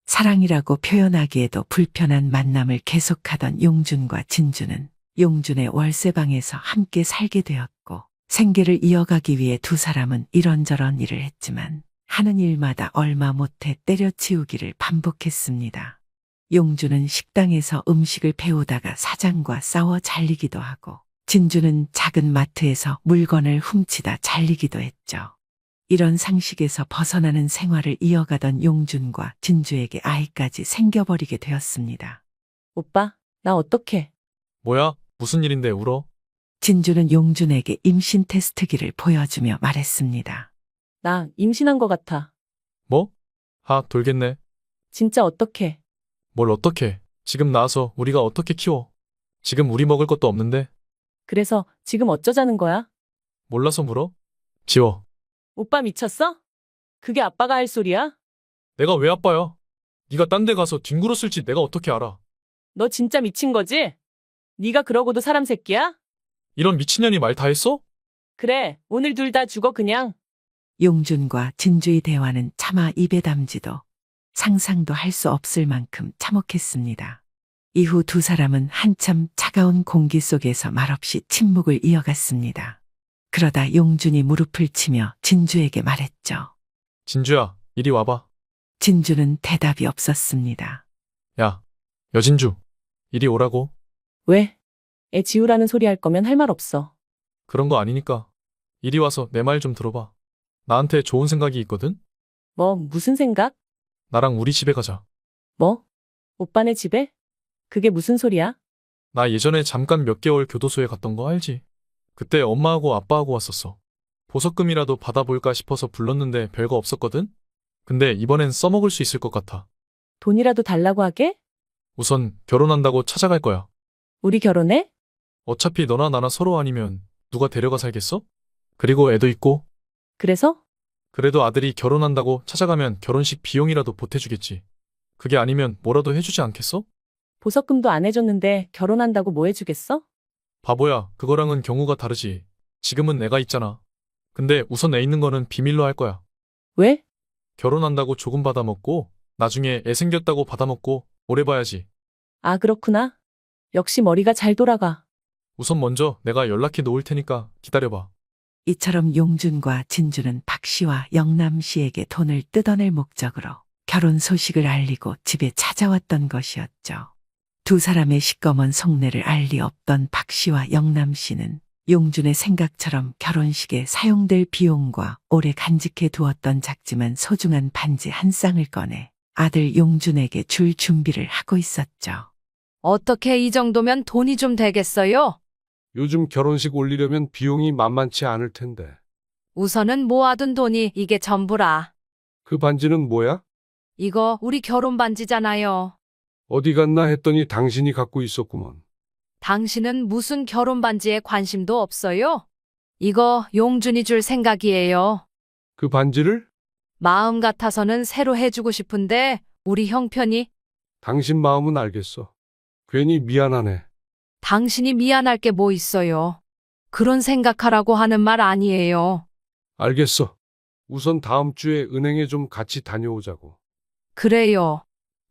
사랑이라고 표현하기에도 불편한 만남을 계속하던 용준과 진주는 용준의 월세방에서 함께 살게 되었고 생계를 이어가기 위해 두 사람은 이런저런 일을 했지만 하는 일마다 얼마 못해 때려치우기를 반복했습니다. 용준은 식당에서 음식을 배우다가 사장과 싸워 잘리기도 하고 진주는 작은 마트에서 물건을 훔치다 잘리기도 했죠. 이런 상식에서 벗어나는 생활을 이어가던 용준과 진주에게 아이까지 생겨버리게 되었습니다. 오빠, 나 어떡해? 뭐야, 무슨 일인데 울어? 진주는 용준에게 임신 테스트기를 보여주며 말했습니다. 나 임신한 거 같아. 뭐? 돌겠네. 진짜 어떡해? 뭘 어떻게? 지금 나와서 우리가 어떻게 키워? 지금 우리 먹을 것도 없는데? 그래서 지금 어쩌자는 거야? 몰라서 물어? 지워. 오빠 미쳤어? 그게 아빠가 할 소리야? 내가 왜 아빠야? 네가 딴 데 가서 뒹굴어 쓸지 내가 어떻게 알아? 너 진짜 미친 거지? 네가 그러고도 사람 새끼야? 이런 미친년이 말 다 했어? 그래, 오늘 둘 다 죽어 그냥. 용준과 진주의 대화는 차마 입에 담지도 상상도 할 수 없을 만큼 참혹했습니다. 이후 두 사람은 한참 차가운 공기 속에서 말없이 침묵을 이어갔습니다. 그러다 용준이 무릎을 치며 진주에게 말했죠. 진주야, 이리 와봐. 진주는 대답이 없었습니다. 야, 여진주, 이리 오라고. 왜? 애 지우라는 소리 할 거면 할 말 없어. 그런 거 아니니까. 이리 와서 내 말 좀 들어봐. 나한테 좋은 생각이 있거든? 뭐, 무슨 생각? 나랑 우리 집에 가자. 뭐? 오빠네 집에? 그게 무슨 소리야? 나 예전에 잠깐 몇 개월 교도소에 갔던 거 알지? 그때 엄마하고 아빠하고 왔었어. 보석금이라도 받아볼까 싶어서 불렀는데 별거 없었거든? 근데 이번엔 써먹을 수 있을 것 같아. 돈이라도 달라고 하게? 우선 결혼한다고 찾아갈 거야. 우리 결혼해? 어차피 너나 나나 서로 아니면 누가 데려가 살겠어? 그리고 애도 있고. 그래서? 그래도 아들이 결혼한다고 찾아가면 결혼식 비용이라도 보태주겠지. 그게 아니면 뭐라도 해주지 않겠어? 보석금도 안 해줬는데 결혼한다고 뭐 해주겠어? 바보야, 그거랑은 경우가 다르지. 지금은 애가 있잖아. 근데 우선 애 있는 거는 비밀로 할 거야. 왜? 결혼한다고 조금 받아먹고, 나중에 애 생겼다고 받아먹고, 오래 봐야지. 아, 그렇구나. 역시 머리가 잘 돌아가. 우선 먼저 내가 연락해 놓을 테니까 기다려봐. 이처럼 용준과 진주는 박 씨와 영남 씨에게 돈을 뜯어낼 목적으로 결혼 소식을 알리고 집에 찾아왔던 것이었죠. 두 사람의 시꺼먼 속내를 알 리 없던 박 씨와 영남 씨는 용준의 생각처럼 결혼식에 사용될 비용과 오래 간직해 두었던 작지만 소중한 반지 한 쌍을 꺼내 아들 용준에게 줄 준비를 하고 있었죠. 어떻게 이 정도면 돈이 좀 되겠어요? 요즘 결혼식 올리려면 비용이 만만치 않을 텐데. 우선은 모아둔 돈이 이게 전부라. 그 반지는 뭐야? 이거 우리 결혼 반지잖아요. 어디 갔나 했더니 당신이 갖고 있었구먼. 당신은 무슨 결혼 반지에 관심도 없어요? 이거 용준이 줄 생각이에요. 그 반지를? 마음 같아서는 새로 해주고 싶은데 우리 형편이 당신 마음은 알겠어. 괜히 미안하네. 당신이 미안할 게 뭐 있어요. 그런 생각하라고 하는 말 아니에요. 알겠어. 우선 다음 주에 은행에 좀 같이 다녀오자고. 그래요.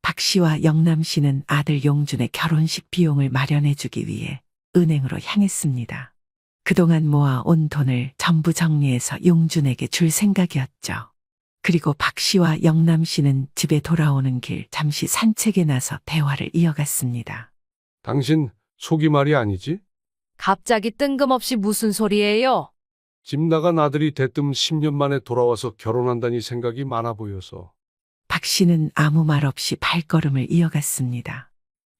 박 씨와 영남 씨는 아들 용준의 결혼식 비용을 마련해 주기 위해 은행으로 향했습니다. 그동안 모아온 돈을 전부 정리해서 용준에게 줄 생각이었죠. 그리고 박 씨와 영남 씨는 집에 돌아오는 길 잠시 산책에 나서 대화를 이어갔습니다. 당신 속이 말이 아니지? 갑자기 뜬금없이 무슨 소리예요? 집 나간 아들이 대뜸 10년 만에 돌아와서 결혼한다니 생각이 많아 보여서. 박 씨는 아무 말 없이 발걸음을 이어갔습니다.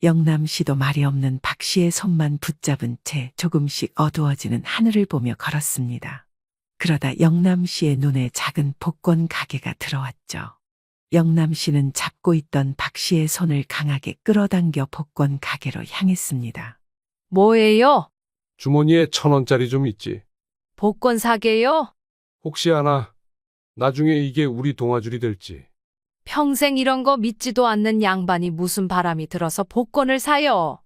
영남 씨도 말이 없는 박 씨의 손만 붙잡은 채 조금씩 어두워지는 하늘을 보며 걸었습니다. 그러다 영남 씨의 눈에 작은 복권 가게가 들어왔죠. 영남 씨는 잡고 있던 박 씨의 손을 강하게 끌어당겨 복권 가게로 향했습니다. 뭐예요? 주머니에 1,000원짜리 좀 있지. 복권 사게요? 혹시 아나? 나중에 이게 우리 동아줄이 될지. 평생 이런 거 믿지도 않는 양반이 무슨 바람이 들어서 복권을 사요.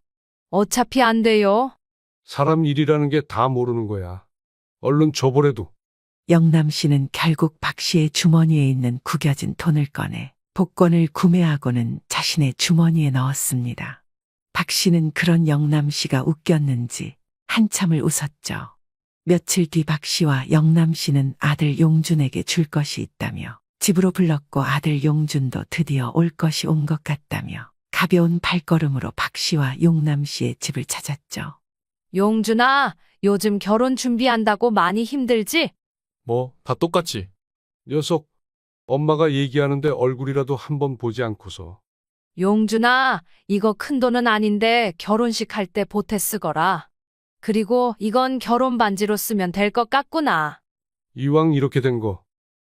어차피 안 돼요. 사람 일이라는 게 다 모르는 거야. 얼른 줘보래도. 영남 씨는 결국 박 씨의 주머니에 있는 구겨진 돈을 꺼내 복권을 구매하고는 자신의 주머니에 넣었습니다. 박 씨는 그런 영남 씨가 웃겼는지 한참을 웃었죠. 며칠 뒤 박 씨와 영남 씨는 아들 용준에게 줄 것이 있다며 집으로 불렀고 아들 용준도 드디어 올 것이 온 것 같다며 가벼운 발걸음으로 박 씨와 용남 씨의 집을 찾았죠. 용준아, 요즘 결혼 준비한다고 많이 힘들지? 뭐, 다 똑같지. 녀석, 엄마가 얘기하는데 얼굴이라도 한번 보지 않고서. 용준아, 이거 큰 돈은 아닌데 결혼식 할 때 보태 쓰거라. 그리고 이건 결혼 반지로 쓰면 될 것 같구나. 이왕 이렇게 된 거,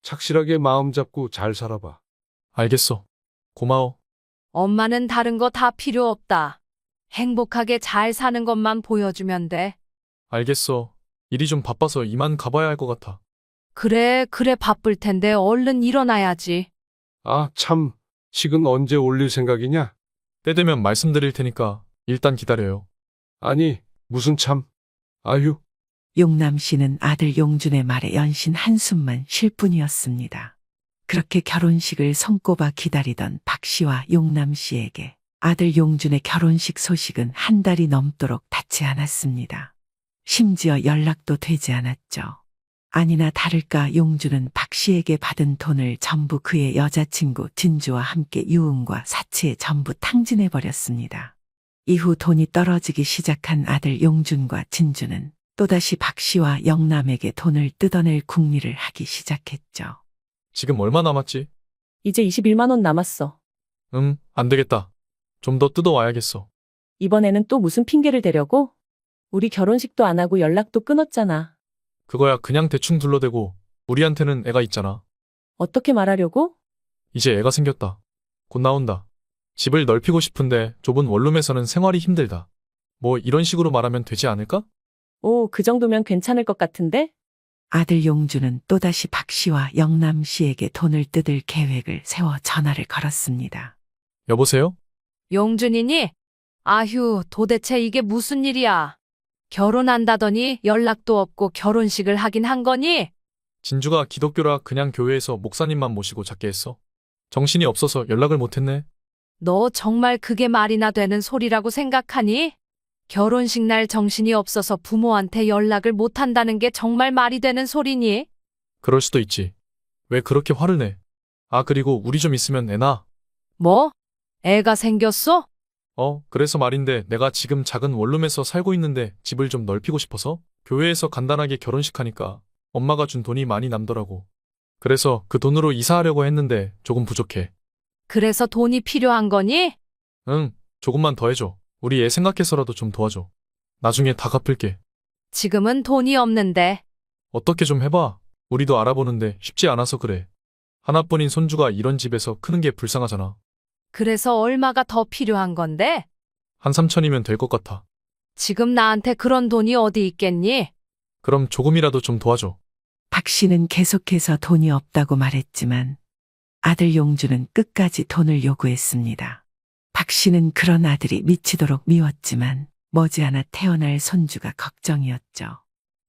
착실하게 마음 잡고 잘 살아봐. 알겠어. 고마워. 엄마는 다른 거 다 필요 없다. 행복하게 잘 사는 것만 보여주면 돼. 알겠어. 일이 좀 바빠서 이만 가봐야 할 것 같아. 그래, 바쁠 텐데 얼른 일어나야지. 아, 참, 식은 언제 올릴 생각이냐? 때 되면 말씀드릴 테니까 일단 기다려요. 아니, 무슨 참. 아휴, 용남 씨는 아들 용준의 말에 연신 한숨만 쉴 뿐이었습니다. 그렇게 결혼식을 손꼽아 기다리던 박 씨와 용남 씨에게 아들 용준의 결혼식 소식은 한 달이 넘도록 닿지 않았습니다. 심지어 연락도 되지 않았죠. 아니나 다를까 용준은 박 씨에게 받은 돈을 전부 그의 여자친구 진주와 함께 유흥과 사치에 전부 탕진해버렸습니다. 이후 돈이 떨어지기 시작한 아들 용준과 진주는 또다시 박 씨와 영남에게 돈을 뜯어낼 궁리를 하기 시작했죠. 지금 얼마 남았지? 이제 21만 원 남았어. 안 되겠다. 좀 더 뜯어와야겠어. 이번에는 또 무슨 핑계를 대려고? 우리 결혼식도 안 하고 연락도 끊었잖아. 그거야 그냥 대충 둘러대고 우리한테는 애가 있잖아. 어떻게 말하려고? 이제 애가 생겼다. 곧 나온다. 집을 넓히고 싶은데 좁은 원룸에서는 생활이 힘들다. 뭐 이런 식으로 말하면 되지 않을까? 오, 그 정도면 괜찮을 것 같은데? 아들 용준은 또다시 박 씨와 영남 씨에게 돈을 뜯을 계획을 세워 전화를 걸었습니다. 여보세요? 용준이니? 아휴, 도대체 이게 무슨 일이야? 결혼한다더니 연락도 없고 결혼식을 하긴 한 거니? 진주가 기독교라 그냥 교회에서 목사님만 모시고 작게 했어. 정신이 없어서 연락을 못했네. 너 정말 그게 말이나 되는 소리라고 생각하니? 결혼식 날 정신이 없어서 부모한테 연락을 못 한다는 게 정말 말이 되는 소리니? 그럴 수도 있지. 왜 그렇게 화를 내? 아, 그리고 우리 좀 있으면 애 낳아. 뭐? 애가 생겼어? 그래서 말인데 내가 지금 작은 원룸에서 살고 있는데 집을 좀 넓히고 싶어서 교회에서 간단하게 결혼식 하니까 엄마가 준 돈이 많이 남더라고. 그래서 그 돈으로 이사하려고 했는데 조금 부족해. 그래서 돈이 필요한 거니? 응, 조금만 더 해줘. 우리 애 생각해서라도 좀 도와줘. 나중에 다 갚을게. 지금은 돈이 없는데. 어떻게 좀 해봐. 우리도 알아보는데 쉽지 않아서 그래. 하나뿐인 손주가 이런 집에서 크는 게 불쌍하잖아. 그래서 얼마가 더 필요한 건데? 한 3천이면 될 것 같아. 지금 나한테 그런 돈이 어디 있겠니? 그럼 조금이라도 좀 도와줘. 박 씨는 계속해서 돈이 없다고 말했지만 아들 용주는 끝까지 돈을 요구했습니다. 박 씨는 그런 아들이 미치도록 미웠지만 머지않아 태어날 손주가 걱정이었죠.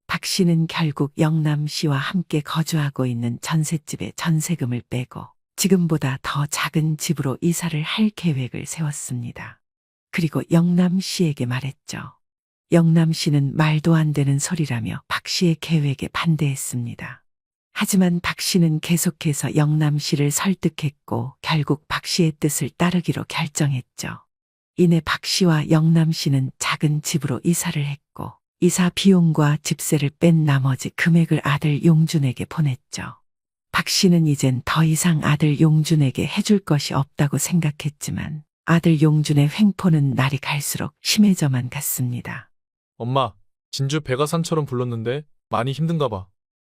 박 씨는 결국 영남 씨와 함께 거주하고 있는 전셋집의 전세금을 빼고 지금보다 더 작은 집으로 이사를 할 계획을 세웠습니다. 그리고 영남 씨에게 말했죠. 영남 씨는 말도 안 되는 소리라며 박 씨의 계획에 반대했습니다. 하지만 박 씨는 계속해서 영남 씨를 설득했고 결국 박 씨의 뜻을 따르기로 결정했죠. 이내 박 씨와 영남 씨는 작은 집으로 이사를 했고 이사 비용과 집세를 뺀 나머지 금액을 아들 용준에게 보냈죠. 박 씨는 이젠 더 이상 아들 용준에게 해줄 것이 없다고 생각했지만 아들 용준의 횡포는 날이 갈수록 심해져만 갔습니다. 엄마, 진주 배가 산처럼 불렀는데 많이 힘든가 봐.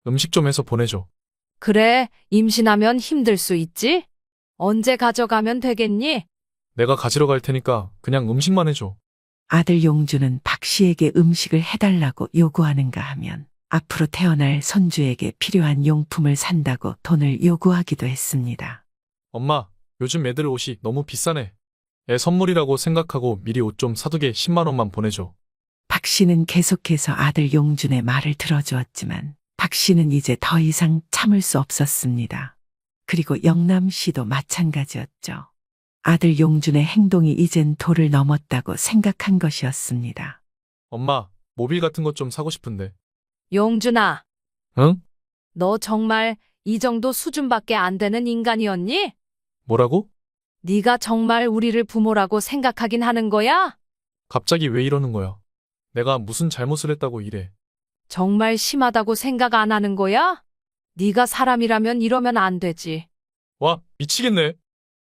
음식 좀 해서 보내줘. 그래, 임신하면 힘들 수 있지? 언제 가져가면 되겠니? 내가 가지러 갈 테니까 그냥 음식만 해줘. 아들 용준은 박 씨에게 음식을 해달라고 요구하는가 하면 앞으로 태어날 손주에게 필요한 용품을 산다고 돈을 요구하기도 했습니다. 엄마, 요즘 애들 옷이 너무 비싸네. 애 선물이라고 생각하고 미리 옷 좀 사두게 10만 원만 보내줘. 박 씨는 계속해서 아들 용준의 말을 들어주었지만 박 씨는 이제 더 이상 참을 수 없었습니다. 그리고 영남 씨도 마찬가지였죠. 아들 용준의 행동이 이젠 도를 넘었다고 생각한 것이었습니다. 엄마, 모빌 같은 것 좀 사고 싶은데. 용준아, 응? 너 정말 이 정도 수준밖에 안 되는 인간이었니? 뭐라고? 네가 정말 우리를 부모라고 생각하긴 하는 거야? 갑자기 왜 이러는 거야? 내가 무슨 잘못을 했다고 이래. 정말 심하다고 생각 안 하는 거야? 네가 사람이라면 이러면 안 되지. 와, 미치겠네.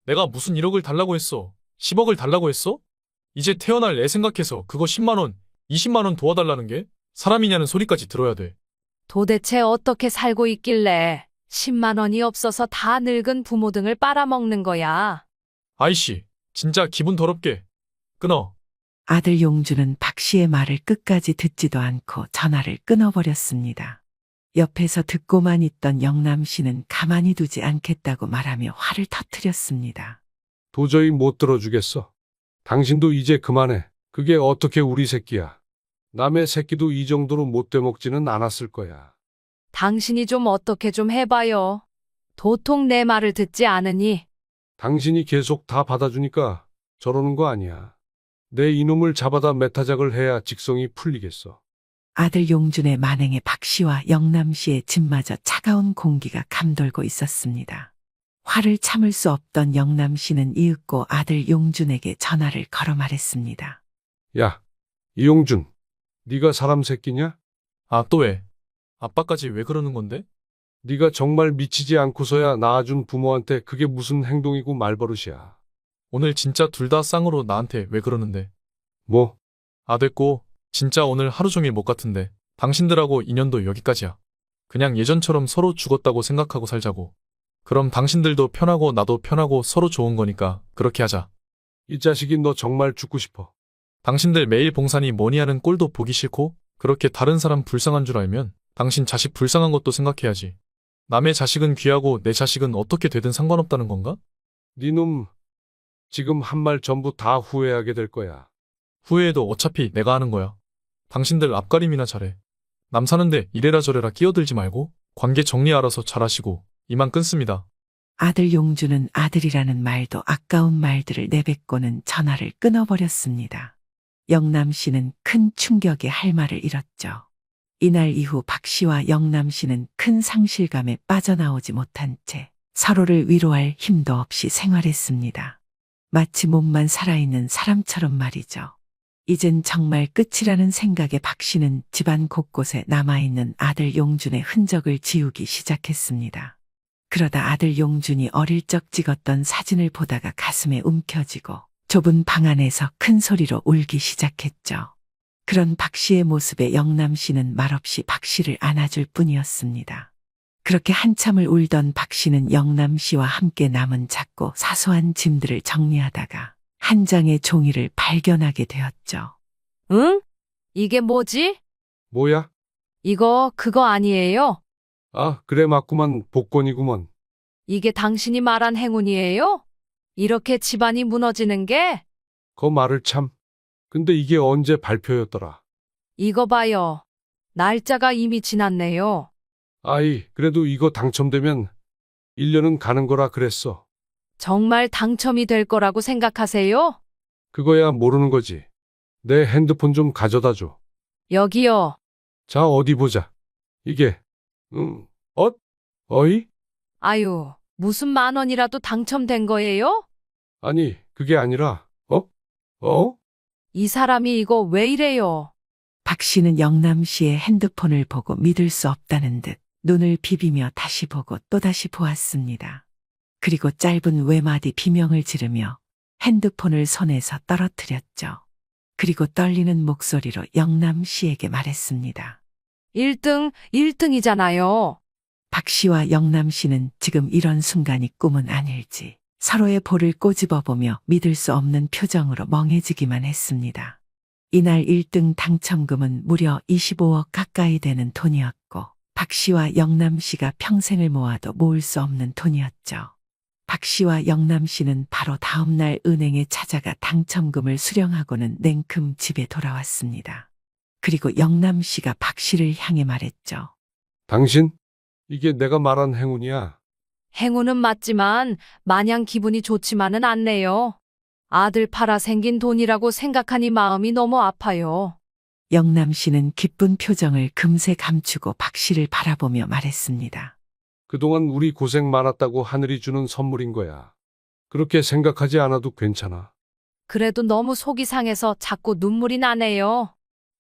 내가 무슨 1억을 달라고 했어. 10억을 달라고 했어? 이제 태어날 애 생각해서 그거 10만 원, 20만 원 도와달라는 게 사람이냐는 소리까지 들어야 돼. 도대체 어떻게 살고 있길래 10만 원이 없어서 다 늙은 부모 등을 빨아먹는 거야. 아이씨, 진짜 기분 더럽게. 끊어. 아들 용준은 박 씨의 말을 끝까지 듣지도 않고 전화를 끊어버렸습니다. 옆에서 듣고만 있던 영남 씨는 가만히 두지 않겠다고 말하며 화를 터뜨렸습니다. 도저히 못 들어주겠어. 당신도 이제 그만해. 그게 어떻게 우리 새끼야. 남의 새끼도 이 정도로 못돼 먹지는 않았을 거야. 당신이 좀 어떻게 좀 해봐요. 도통 내 말을 듣지 않으니. 당신이 계속 다 받아주니까 저러는 거 아니야. 내 이놈을 잡아다 메타작을 해야 직성이 풀리겠어. 아들 용준의 만행에 박 씨와 영남 씨의 집마저 차가운 공기가 감돌고 있었습니다. 화를 참을 수 없던 영남 씨는 이윽고 아들 용준에게 전화를 걸어 말했습니다. 야, 이용준. 네가 사람 새끼냐? 아, 또 왜? 아빠까지 왜 그러는 건데? 네가 정말 미치지 않고서야 낳아준 부모한테 그게 무슨 행동이고 말버릇이야. 오늘 진짜 둘 다 쌍으로 나한테 왜 그러는데? 뭐? 아, 됐고. 진짜 오늘 하루 종일 못 같은데. 당신들하고 인연도 여기까지야. 그냥 예전처럼 서로 죽었다고 생각하고 살자고. 그럼 당신들도 편하고 나도 편하고 서로 좋은 거니까 그렇게 하자. 이 자식이 너 정말 죽고 싶어. 당신들 매일 봉사니 뭐니 하는 꼴도 보기 싫고 그렇게 다른 사람 불쌍한 줄 알면 당신 자식 불쌍한 것도 생각해야지. 남의 자식은 귀하고 내 자식은 어떻게 되든 상관없다는 건가? 네 놈 지금 한 말 전부 다 후회하게 될 거야. 후회해도 어차피 내가 하는 거야. 당신들 앞가림이나 잘해. 남 사는데 이래라 저래라 끼어들지 말고 관계 정리 알아서 잘하시고 이만 끊습니다. 아들 용주는 아들이라는 말도 아까운 말들을 내뱉고는 전화를 끊어버렸습니다. 영남 씨는 큰 충격에 할 말을 잃었죠. 이날 이후 박 씨와 영남 씨는 큰 상실감에 빠져나오지 못한 채 서로를 위로할 힘도 없이 생활했습니다. 마치 몸만 살아있는 사람처럼 말이죠. 이젠 정말 끝이라는 생각에 박 씨는 집안 곳곳에 남아있는 아들 용준의 흔적을 지우기 시작했습니다. 그러다 아들 용준이 어릴 적 찍었던 사진을 보다가 가슴에 움켜쥐고 좁은 방 안에서 큰 소리로 울기 시작했죠. 그런 박 씨의 모습에 영남 씨는 말없이 박 씨를 안아줄 뿐이었습니다. 그렇게 한참을 울던 박 씨는 영남 씨와 함께 남은 작고 사소한 짐들을 정리하다가 한 장의 종이를 발견하게 되었죠. 응? 이게 뭐지? 뭐야? 이거 그거 아니에요? 아, 그래 맞구만. 복권이구먼. 이게 당신이 말한 행운이에요? 이렇게 집안이 무너지는 게? 그 말을 참. 근데 이게 언제 발표였더라? 이거 봐요. 날짜가 이미 지났네요. 아이, 그래도 이거 당첨되면 1년은 가는 거라 그랬어. 정말 당첨이 될 거라고 생각하세요? 그거야 모르는 거지. 내 핸드폰 좀 가져다 줘. 여기요. 자, 어디 보자. 이게, 어이? 아유, 무슨 10,000원이라도 당첨된 거예요? 아니, 그게 아니라, 어? 이 사람이 이거 왜 이래요? 박 씨는 영남 씨의 핸드폰을 보고 믿을 수 없다는 듯 눈을 비비며 다시 보고 또다시 보았습니다. 그리고 짧은 외마디 비명을 지르며 핸드폰을 손에서 떨어뜨렸죠. 그리고 떨리는 목소리로 영남 씨에게 말했습니다. 1등이잖아요. 박 씨와 영남 씨는 지금 이런 순간이 꿈은 아닐지 서로의 볼을 꼬집어보며 믿을 수 없는 표정으로 멍해지기만 했습니다. 이날 1등 당첨금은 무려 25억 가까이 되는 돈이었고 박 씨와 영남 씨가 평생을 모아도 모을 수 없는 돈이었죠. 박 씨와 영남 씨는 바로 다음 날 은행에 찾아가 당첨금을 수령하고는 냉큼 집에 돌아왔습니다. 그리고 영남 씨가 박 씨를 향해 말했죠. 당신? 이게 내가 말한 행운이야. 행운은 맞지만 마냥 기분이 좋지만은 않네요. 아들 팔아 생긴 돈이라고 생각하니 마음이 너무 아파요. 영남 씨는 기쁜 표정을 금세 감추고 박 씨를 바라보며 말했습니다. 그동안 우리 고생 많았다고 하늘이 주는 선물인 거야. 그렇게 생각하지 않아도 괜찮아. 그래도 너무 속이 상해서 자꾸 눈물이 나네요.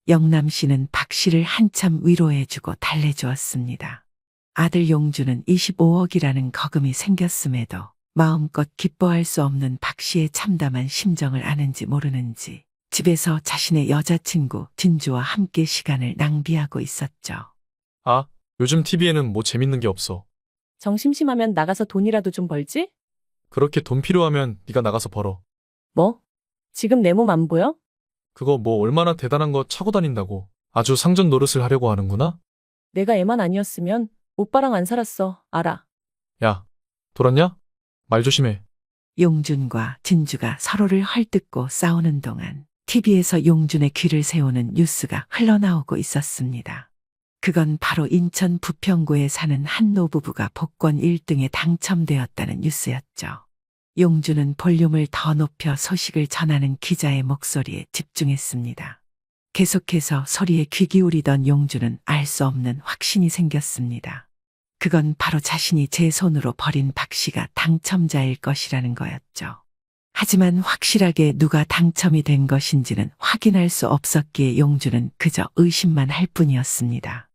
영남 씨는 박 씨를 한참 위로해주고 달래주었습니다. 아들 용주는 25억이라는 거금이 생겼음에도 마음껏 기뻐할 수 없는 박 씨의 참담한 심정을 아는지 모르는지 집에서 자신의 여자친구 진주와 함께 시간을 낭비하고 있었죠. 아, 요즘 TV에는 뭐 재밌는 게 없어. 정심심하면 나가서 돈이라도 좀 벌지? 그렇게 돈 필요하면 네가 나가서 벌어. 뭐? 지금 내 몸 안 보여? 그거 뭐 얼마나 대단한 거 차고 다닌다고. 아주 상전 노릇을 하려고 하는구나? 내가 애만 아니었으면 오빠랑 안 살았어. 알아. 야, 돌았냐? 말 조심해. 용준과 진주가 서로를 헐뜯고 싸우는 동안 TV에서 용준의 귀를 세우는 뉴스가 흘러나오고 있었습니다. 그건 바로 인천 부평구에 사는 한 노부부가 복권 1등에 당첨되었다는 뉴스였죠. 용준은 볼륨을 더 높여 소식을 전하는 기자의 목소리에 집중했습니다. 계속해서 소리에 귀 기울이던 용준은 알 수 없는 확신이 생겼습니다. 그건 바로 자신이 제 손으로 버린 박 씨가 당첨자일 것이라는 거였죠. 하지만 확실하게 누가 당첨이 된 것인지는 확인할 수 없었기에 용준은 그저 의심만 할 뿐이었습니다.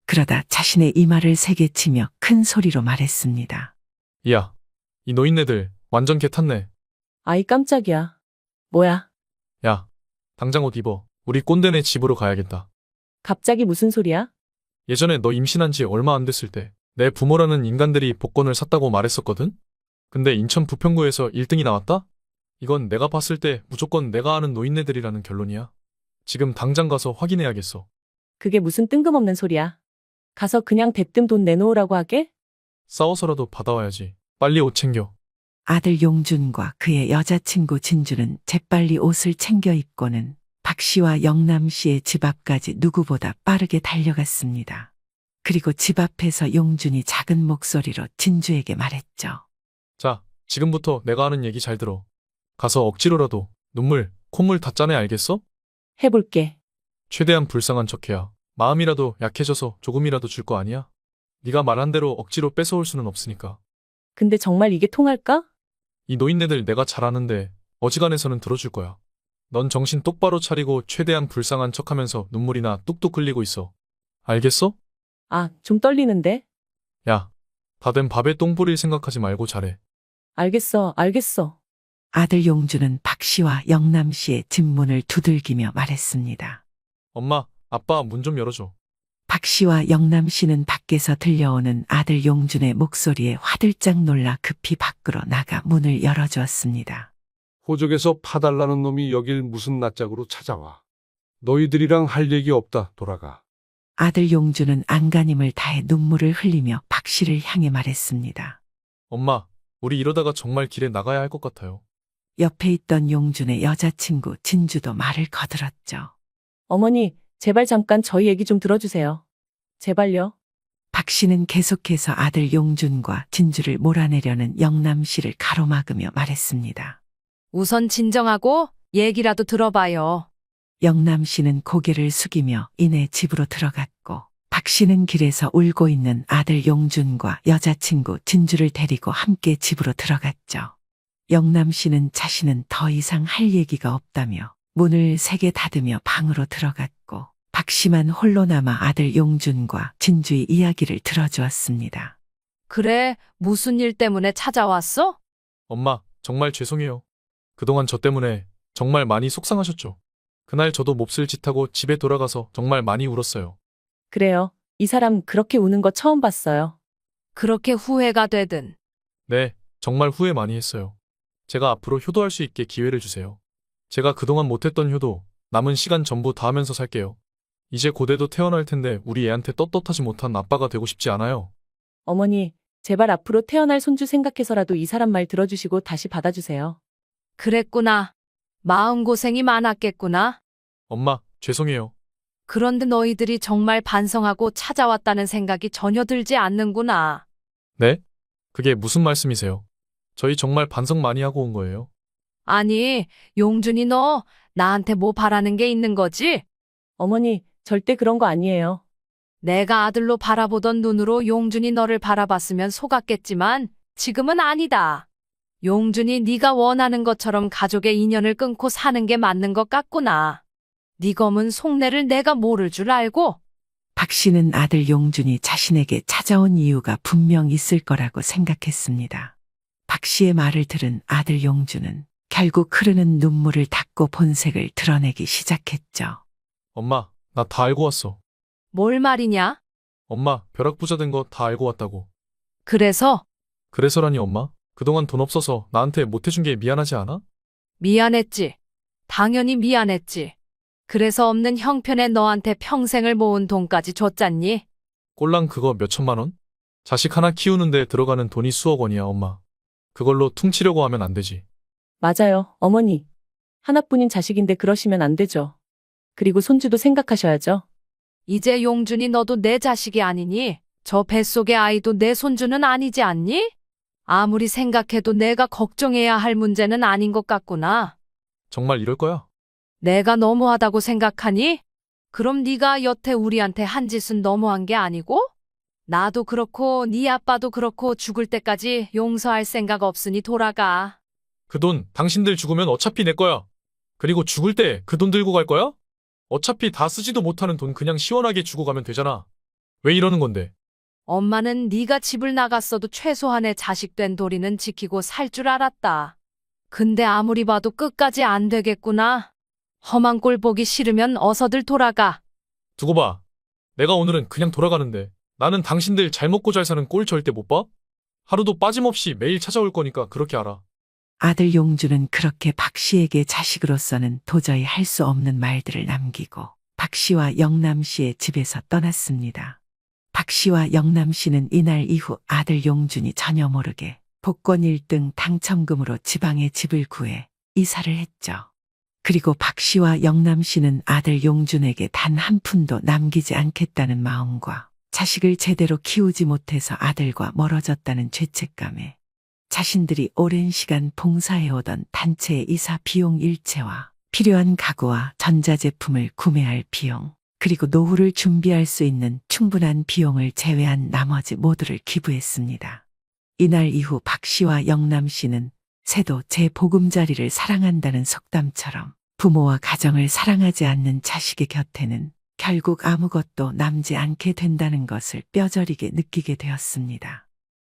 그러다 자신의 이마를 세게 치며 큰 소리로 말했습니다. 야, 이 노인네들 완전 개 탔네. 아이 깜짝이야. 뭐야? 야, 당장 옷 입어. 우리 꼰대네 집으로 가야겠다. 갑자기 무슨 소리야? 예전에 너 임신한 지 얼마 안 됐을 때 내 부모라는 인간들이 복권을 샀다고 말했었거든? 근데 인천 부평구에서 1등이 나왔다? 이건 내가 봤을 때 무조건 내가 아는 노인네들이라는 결론이야. 지금 당장 가서 확인해야겠어. 그게 무슨 뜬금없는 소리야. 가서 그냥 대뜸 돈 내놓으라고 하게? 싸워서라도 받아와야지. 빨리 옷 챙겨. 아들 용준과 그의 여자친구 진주는 재빨리 옷을 챙겨 입고는 박 씨와 영남 씨의 집 앞까지 누구보다 빠르게 달려갔습니다. 그리고 집 앞에서 용준이 작은 목소리로 진주에게 말했죠. 자, 지금부터 내가 하는 얘기 잘 들어. 가서 억지로라도 눈물, 콧물 다 짜내 알겠어? 해볼게. 최대한 불쌍한 척해야. 마음이라도 약해져서 조금이라도 줄 거 아니야? 네가 말한 대로 억지로 뺏어올 수는 없으니까. 근데 정말 이게 통할까? 이 노인네들 내가 잘 아는데 어지간해서는 들어줄 거야. 넌 정신 똑바로 차리고 최대한 불쌍한 척하면서 눈물이나 뚝뚝 흘리고 있어. 알겠어? 아, 좀 떨리는데? 야, 다 된 밥에 똥 뿌릴 생각하지 말고 잘해. 알겠어, 알겠어. 아들 용준은 박 씨와 영남 씨의 집 문을 두들기며 말했습니다. 엄마, 아빠 문 좀 열어줘. 박 씨와 영남 씨는 밖에서 들려오는 아들 용준의 목소리에 화들짝 놀라 급히 밖으로 나가 문을 열어주었습니다. 호적에서 파달라는 놈이 여길 무슨 낯짝으로 찾아와. 너희들이랑 할 얘기 없다. 돌아가. 아들 용준은 안간힘을 다해 눈물을 흘리며 박 씨를 향해 말했습니다. 엄마, 우리 이러다가 정말 길에 나가야 할 것 같아요. 옆에 있던 용준의 여자친구 진주도 말을 거들었죠. 어머니, 제발 잠깐 저희 얘기 좀 들어주세요. 제발요. 박 씨는 계속해서 아들 용준과 진주를 몰아내려는 영남 씨를 가로막으며 말했습니다. 우선 진정하고 얘기라도 들어봐요. 영남 씨는 고개를 숙이며 이내 집으로 들어갔고 박 씨는 길에서 울고 있는 아들 용준과 여자친구 진주를 데리고 함께 집으로 들어갔죠. 영남 씨는 자신은 더 이상 할 얘기가 없다며 문을 세게 닫으며 방으로 들어갔고 박 씨만 홀로 남아 아들 용준과 진주의 이야기를 들어주었습니다. 그래, 무슨 일 때문에 찾아왔어? 엄마, 정말 죄송해요. 그동안 저 때문에 정말 많이 속상하셨죠? 그날 저도 몹쓸 짓하고 집에 돌아가서 정말 많이 울었어요. 그래요. 이 사람 그렇게 우는 거 처음 봤어요. 그렇게 후회가 되든. 네, 정말 후회 많이 했어요. 제가 앞으로 효도할 수 있게 기회를 주세요. 제가 그동안 못했던 효도, 남은 시간 전부 다 하면서 살게요. 이제 고대도 태어날 텐데 우리 애한테 떳떳하지 못한 아빠가 되고 싶지 않아요. 어머니, 제발 앞으로 태어날 손주 생각해서라도 이 사람 말 들어주시고 다시 받아주세요. 그랬구나. 마음고생이 많았겠구나. 엄마, 죄송해요. 그런데 너희들이 정말 반성하고 찾아왔다는 생각이 전혀 들지 않는구나. 네? 그게 무슨 말씀이세요? 저희 정말 반성 많이 하고 온 거예요. 아니, 용준이 너 나한테 뭐 바라는 게 있는 거지? 어머니, 절대 그런 거 아니에요. 내가 아들로 바라보던 눈으로 용준이 너를 바라봤으면 속았겠지만 지금은 아니다. 용준이 네가 원하는 것처럼 가족의 인연을 끊고 사는 게 맞는 것 같구나. 네 검은 속내를 내가 모를 줄 알고. 박 씨는 아들 용준이 자신에게 찾아온 이유가 분명 있을 거라고 생각했습니다. 박 씨의 말을 들은 아들 용준은 결국 흐르는 눈물을 닦고 본색을 드러내기 시작했죠. 엄마, 나 다 알고 왔어. 뭘 말이냐? 엄마, 벼락부자 된 거 다 알고 왔다고. 그래서 그래서라니 엄마? 그동안 돈 없어서 나한테 못해준 게 미안하지 않아? 미안했지. 당연히 미안했지. 그래서 없는 형편에 너한테 평생을 모은 돈까지 줬잖니? 꼴랑 그거 몇 천만 원? 자식 하나 키우는데 들어가는 돈이 수억 원이야, 엄마. 그걸로 퉁치려고 하면 안 되지. 맞아요, 어머니. 하나뿐인 자식인데 그러시면 안 되죠. 그리고 손주도 생각하셔야죠. 이제 용준이 너도 내 자식이 아니니? 저 뱃속의 아이도 내 손주는 아니지 않니? 아무리 생각해도 내가 걱정해야 할 문제는 아닌 것 같구나. 정말 이럴 거야? 내가 너무하다고 생각하니? 그럼 네가 여태 우리한테 한 짓은 너무한 게 아니고? 나도 그렇고 네 아빠도 그렇고 죽을 때까지 용서할 생각 없으니 돌아가. 그 돈 당신들 죽으면 어차피 내 거야. 그리고 죽을 때 그 돈 들고 갈 거야? 어차피 다 쓰지도 못하는 돈 그냥 시원하게 주고 가면 되잖아. 왜 이러는 건데? 엄마는 네가 집을 나갔어도 최소한의 자식된 도리는 지키고 살 줄 알았다. 근데 아무리 봐도 끝까지 안 되겠구나. 험한 꼴 보기 싫으면 어서들 돌아가. 두고 봐. 내가 오늘은 그냥 돌아가는데 나는 당신들 잘 먹고 잘 사는 꼴 절대 못 봐? 하루도 빠짐없이 매일 찾아올 거니까 그렇게 알아. 아들 용준은 그렇게 박 씨에게 자식으로서는 도저히 할 수 없는 말들을 남기고 박 씨와 영남 씨의 집에서 떠났습니다. 박 씨와 영남 씨는 이날 이후 아들 용준이 전혀 모르게 복권 1등 당첨금으로 지방에 집을 구해 이사를 했죠. 그리고 박 씨와 영남 씨는 아들 용준에게 단 한 푼도 남기지 않겠다는 마음과 자식을 제대로 키우지 못해서 아들과 멀어졌다는 죄책감에 자신들이 오랜 시간 봉사해오던 단체의 이사 비용 일체와 필요한 가구와 전자제품을 구매할 비용, 그리고 노후를 준비할 수 있는 충분한 비용을 제외한 나머지 모두를 기부했습니다. 이날 이후 박 씨와 영남 씨는 새도 제 보금자리를 사랑한다는 속담처럼 부모와 가정을 사랑하지 않는 자식의 곁에는 결국 아무것도 남지 않게 된다는 것을 뼈저리게 느끼게 되었습니다.